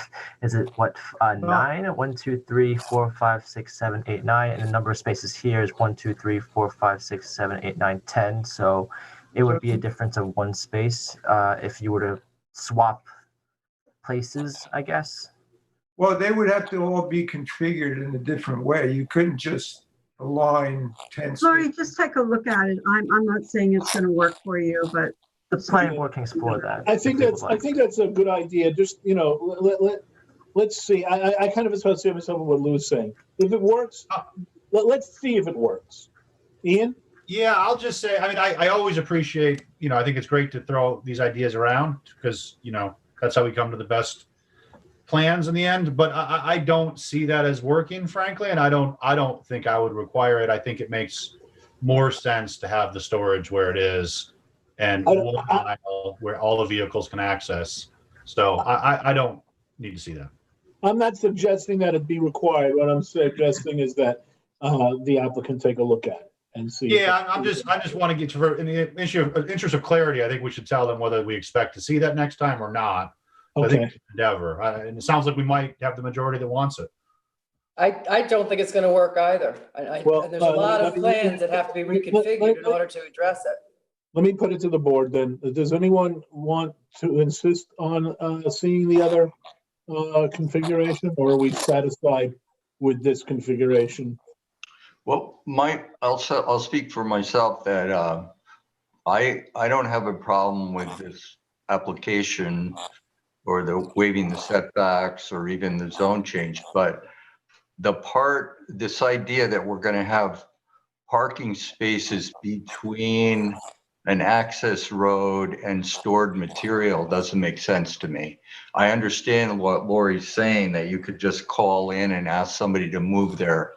Is it what, 9? 1, 2, 3, 4, 5, 6, 7, 8, 9. And the number of spaces here is 1, 2, 3, 4, 5, 6, 7, 8, 9, 10. So it would be a difference of 1 space if you were to swap places, I guess. Well, they would have to all be configured in a different way. You couldn't just align 10 Lori, spaces. just take a look at it. I'm not saying it's going to work for you, but the planning board can explore that. I think that's a good idea. Just, let's see. I kind of associate myself with what Lou is saying. If it works, let's see if it works. Ian? Yeah, I'll just say, I mean, I always appreciate, I think it's great to throw these ideas around because, that's how we come to the best plans in the end. But I don't see that as working, frankly, and I don't think I would require it. I think it makes more sense to have the storage where it is and one aisle where all the vehicles can access. So I don't need to see that. I'm not suggesting that it be required. What I'm suggesting is that the applicant take a look at it and see. Yeah, I just want to get to, in the interest of clarity, I think we should tell them whether we expect to see that next time or not. Okay. I think it's an endeavor, and it sounds like we might have the majority that wants it. I don't think it's going to work either. Well, and there's a lot of plans that have to be reconfigured in order to address it. Let me put it to the board then. Does anyone want to insist on seeing the other configuration, or are we satisfied with this configuration? Well, I'll speak for myself that I don't have a problem with this application or the waiving the setbacks or even the zone change, but this idea that we're going to have parking spaces between an access road and stored material doesn't make sense to me. I understand what Lori's saying, that you could just call in and ask somebody to move their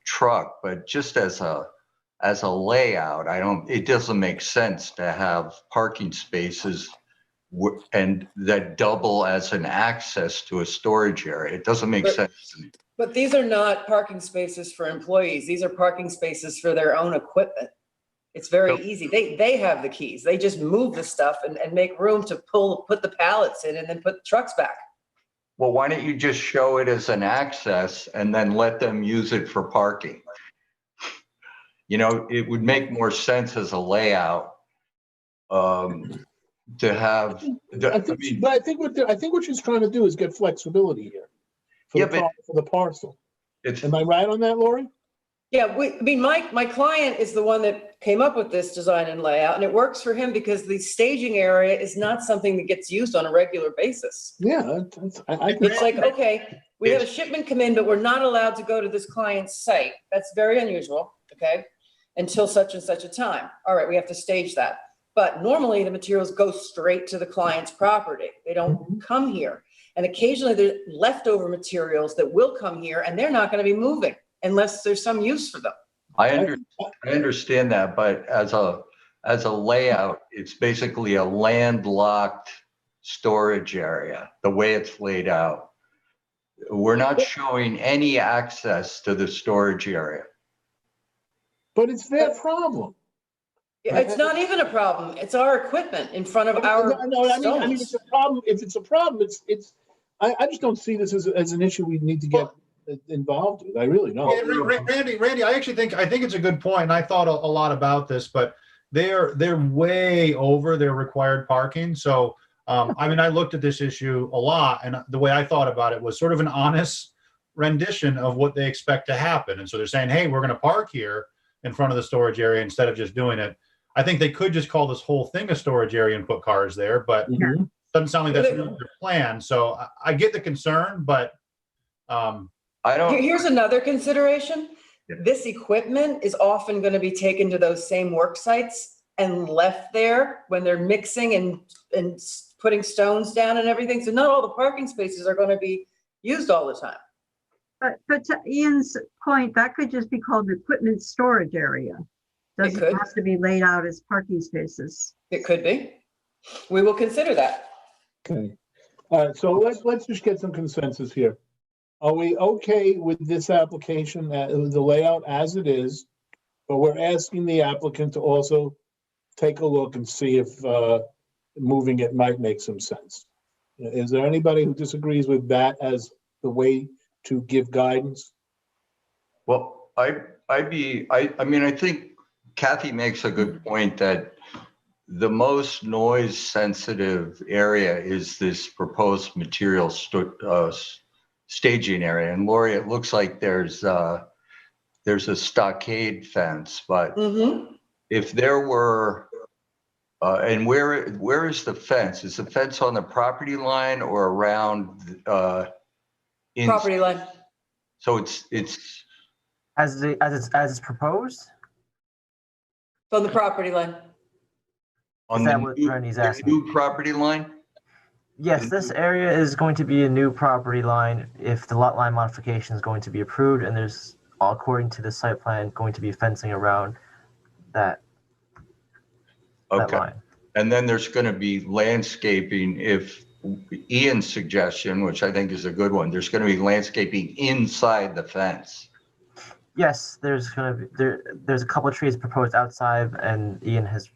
truck, but just as a layout, it doesn't make sense to have parking spaces and that double as an access to a storage area. It doesn't make sense to me. But these are not parking spaces for employees. These are parking spaces for their own equipment. It's very easy. They have the keys. They just move the stuff and make room to put the pallets in and then put the trucks back. Well, why don't you just show it as an access and then let them use it for parking? It would make more sense as a layout to have. I think what she's trying to do is get flexibility here for the parcel. Am I right on that, Lori? Yeah, my client is the one that came up with this design and layout, and it works for him because the staging area is not something that gets used on a regular basis. Yeah, it's like, okay, we have a shipment come in, but we're not allowed to go to this client's site. That's very unusual, okay, until such and such a time. All right, we have to stage that. But normally the materials go straight to the client's property. They don't come here. And occasionally there's leftover materials that will come here, and they're not going to be moving unless there's some use for them. I understand that, but as a layout, it's basically a landlocked storage area, the way it's laid out. We're not showing any access to the storage area. But it's their problem. It's not even a problem. It's our equipment in front of our stones. I mean, it's a problem. If it's a problem, I just don't see this as an issue we need to get involved with. I really don't. Yeah, Randy, I think it's a good point, and I thought a lot about this, but they're way over their required parking. So, I looked at this issue a lot, and the way I thought about it was sort of an honest rendition of what they expect to happen. And so they're saying, hey, we're going to park here in front of the storage area instead of just doing it. I think they could just call this whole thing a storage area and put cars there, but it doesn't sound like that's really their plan. So I get the concern, but Here's another consideration. This equipment is often going to be taken to those same work sites and left there when they're mixing and putting stones down and everything. So not all the parking spaces are going to be used all the time. But to Ian's point, that could just be called the equipment storage area. Doesn't have to be laid out as parking spaces. It could be. We will consider that. Okay. All right, so let's just get some consensus here. Are we okay with this application, the layout as it is? But we're asking the applicant to also take a look and see if moving it might make some sense. Is there anybody who disagrees with that as the way to give guidance? Well, I mean, I think Kathy makes a good point that the most noise sensitive area is this proposed material staging area. And Lori, it looks like there's a stockade fence, but if there were, and where is the fence? Is the fence on the property line or around? Property line. So it's As it's proposed? On the property line. on Is that the what new, Randy's the asking? new property line. Yes, this area is going to be a new property line if the lot line modification is going to be approved, and there's, according to the site plan, going to be fencing around that line. And then there's going to be landscaping. If Ian's suggestion, which I think is a good one, there's going to be landscaping inside the fence. Yes, there's going to be there's a couple of trees proposed outside, and Ian has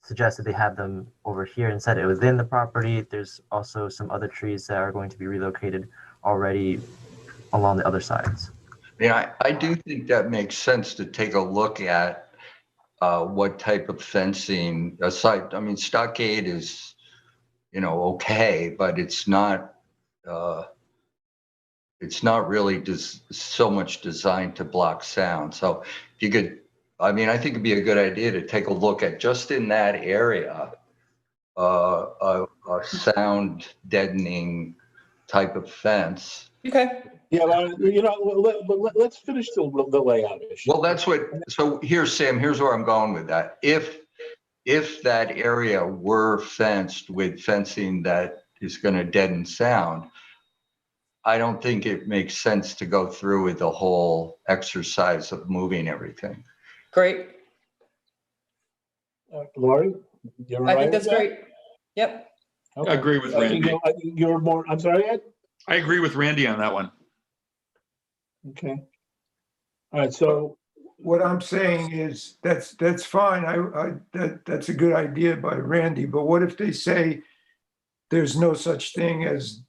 suggested they have them over here and said it within the property. There's also some other trees that are going to be relocated already along the other sides. Yeah, I do think that makes sense to take a look at what type of fencing aside. I mean, stockade is, okay, but it's not really so much designed to block sound. So if you could, I think it'd be a good idea to take a look at just in that area, a sound deadening type of fence. Okay. Yeah, let's finish the layout issue. Well, that's what, so here's Sam, here's where I'm going with that. If that area were fenced with fencing that is going to deaden sound, I don't think it makes sense to go through with the whole exercise of moving everything. Great. Lori, you're right. I think that's great. Yep. Okay. I agree with Randy. You're more, I'm sorry, Ed? I agree with Randy on that one. Okay. All right, so what I'm saying is that's fine. That's a good idea by Randy, but what if they say there's no such thing as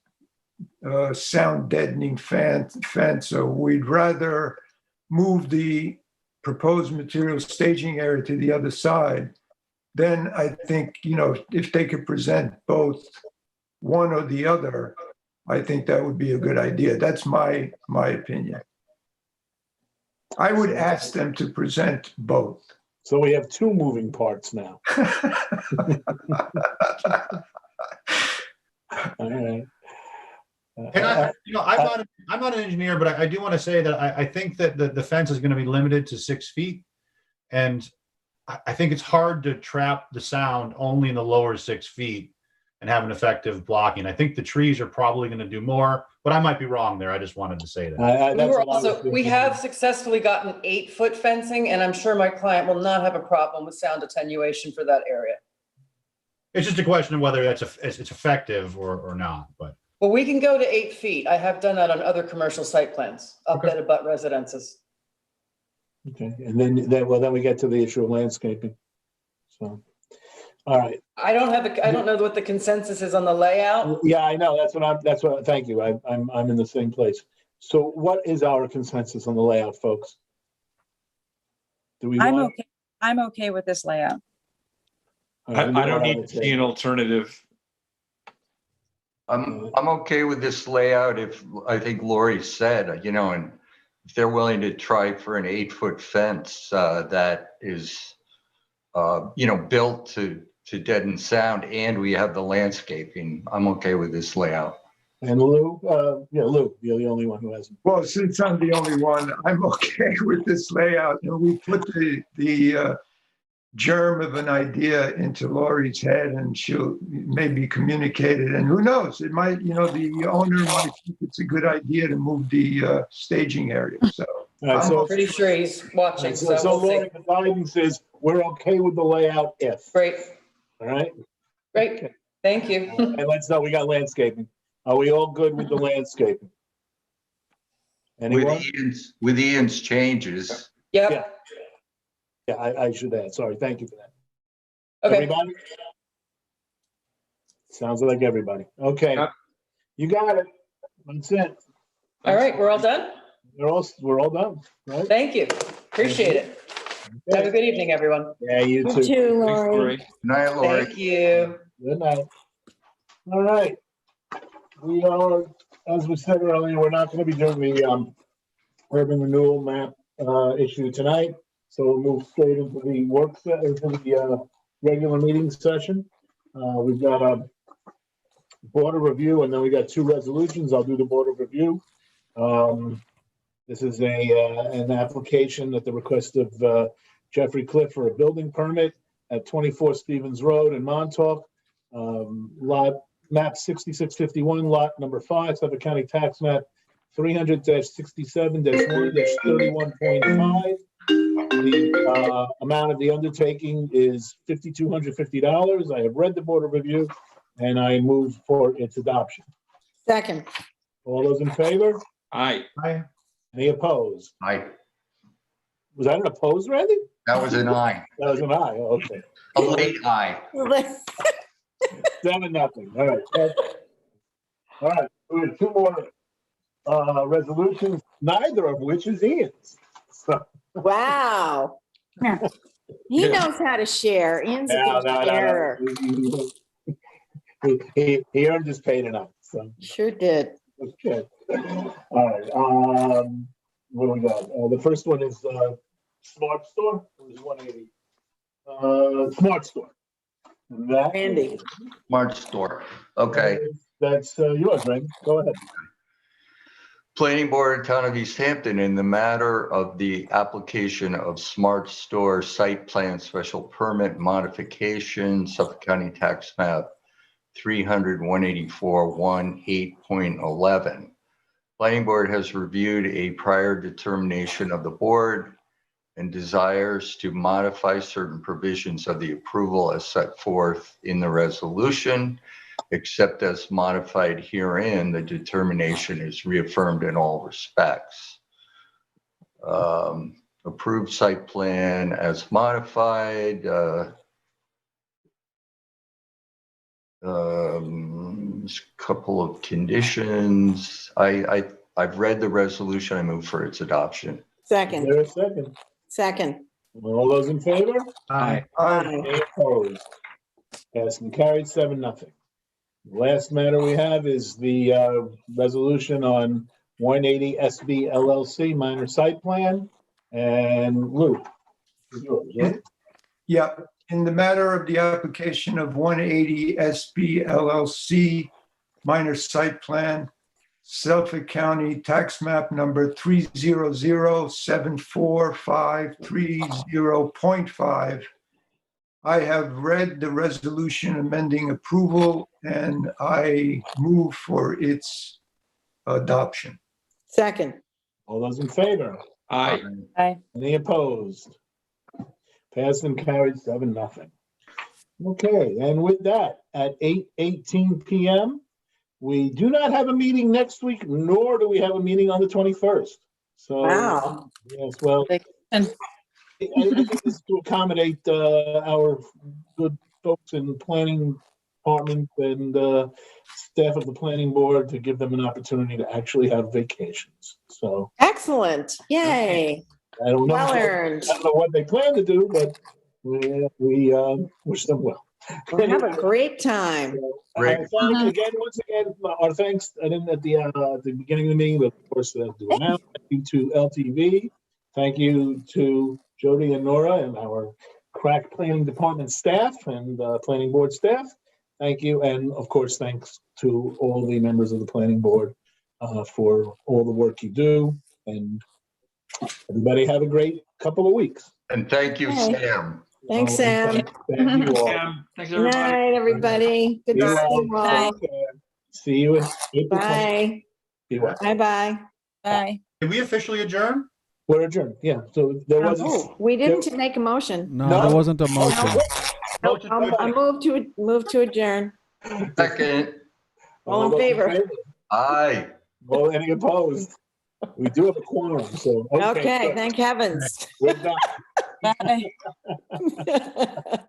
sound deadening fence, so we'd rather move the proposed material staging area to the other side? Then I think, if they could present both one or the other, I think that would be a good idea. That's my opinion. I would ask them to present both. So we have two moving parts now. All right. And I'm not an engineer, but I do want to say that I think that the fence is going to be limited to 6 feet. And I think it's hard to trap the sound only in the lower 6 feet and have an effective blocking. I think the trees are probably going to do more, but I might be wrong there. I just wanted to say that. We have successfully gotten 8-foot fencing, and I'm sure my client will not have a problem with sound attenuation for that area. It's just a question of whether it's effective or not, but. Well, we can go to 8 feet. I have done that on other commercial site plans up that abut residences. Okay, and then we get to the issue of landscaping. So, all right. I don't know what the consensus is on the layout. Yeah, I know. Thank you. I'm in the same place. So what is our consensus on the layout, folks? I'm okay with this layout. I don't need to see an alternative. I'm okay with this layout if, I think Lori said, and if they're willing to try for an 8-foot fence that is, built to deaden sound, and we have the landscaping, I'm okay with this layout. And Lou, Lou, you're the only one who hasn't. Well, since I'm the only one, I'm okay with this layout. We put the germ of an idea into Lori's head, and she'll maybe communicate it. And who knows? It might, the owner might think it's a good idea to move the staging area. So, I'm pretty sure he's watching. So Lori, the guidance is we're okay with the layout if. Great. All right. Great. Thank you. And let's know, we got landscaping. Are we all good with the landscaping? Anyone? With Ian's changes. Yep. Yeah, I should add. Sorry. Thank you for that. Okay. Everybody? Sounds like everybody. Okay. You got it. That's it. All right, we're all done? We're all done, right? Thank you. Appreciate it. Have a good evening, everyone. Yeah, you too. You too, Lori. Good night, Lori. Thank you. Good night. All right. We are, as we said earlier, we're not going to be doing the urban renewal map issue tonight. So we'll move straight into the regular meeting session. We've got a border review, and then we got two resolutions. I'll do the border review. This is an application at the request of Jeffrey Cliff for a building permit at 24 Stevens Road in Montauk. Lot map 6651, lot number 5, Suffolk County Tax Map 300-67-1-31.5. The amount of the undertaking is $5,250. I have read the border review, and I move for its adoption. Second. All those in favor? Aye. Aye. Any opposed? Aye. Was that an opposed, Randy? That was an aye. That was an aye. Okay. A late aye. 7-0. All right. All right. We have two more resolutions, neither of which is Ian's. So. Wow. He knows how to share. Ian's a good sharer. He earned his pay tonight. So. Sure did. Okay. All right. What do we got? The first one is Smart Store. It was 180. Smart Store. Randy. Smart Store. Okay. That's yours, Randy. Go ahead. Planning Board of Town of East Hampton, in the matter of the application of Smart Store Site Plan Special Permit Modification, Suffolk County Tax Map 300-184-1-8.11. Planning Board has reviewed a prior determination of the board and desires to modify certain provisions of the approval as set forth in the resolution. Except as modified herein, the determination is reaffirmed in all respects. Approved site plan as modified. Couple of conditions. I've read the resolution. I move for its adoption. Second. Is there a second? Second. All those in favor? Aye. Any opposed? Passed and carried 7-0. The last matter we have is the resolution on 180 SB LLC minor site plan. And Lou, it's yours, right? Yeah, in the matter of the application of 180 SB LLC minor site plan, Suffolk County Tax Map number 300-74530.5. I have read the resolution amending approval, and I move for its adoption. Second. All those in favor? Aye. Aye. Any opposed? Passed and carried 7-0. Okay, and with that, at 8:18 p.m., we do not have a meeting next week, nor do we have a meeting on the 21st. So, Wow. yes, well, I think this is to accommodate our good folks in the planning department and staff of the planning board, to give them an opportunity to actually have vacations. So excellent. Yay. I don't know. Well earned. I don't know what they plan to do, but we wish them well. We'll have a great time. Once again, our thanks. I didn't at the beginning of the meeting, but of course, do it now. Thank you to LTV. Thank you to Jody and Nora and our crack planning department staff and planning board staff. Thank you. And of course, thanks to all the members of the planning board for all the work you do. And everybody have a great couple of weeks. And thank you, Hey. Sam. Thanks, Sam. Thank you all. Thanks, Good night, everybody. Good to see you all. See you in April. Bye. Be well. Bye-bye. Bye. Did we officially adjourn? We're adjourned. Yeah. So there was. Oh, we didn't make a motion. No, there wasn't a motion. I move to adjourn. Second. All in those favor? Aye. Well, any opposed? We do have a quorum, so. Okay, good. thank heavens. We're done. Bye.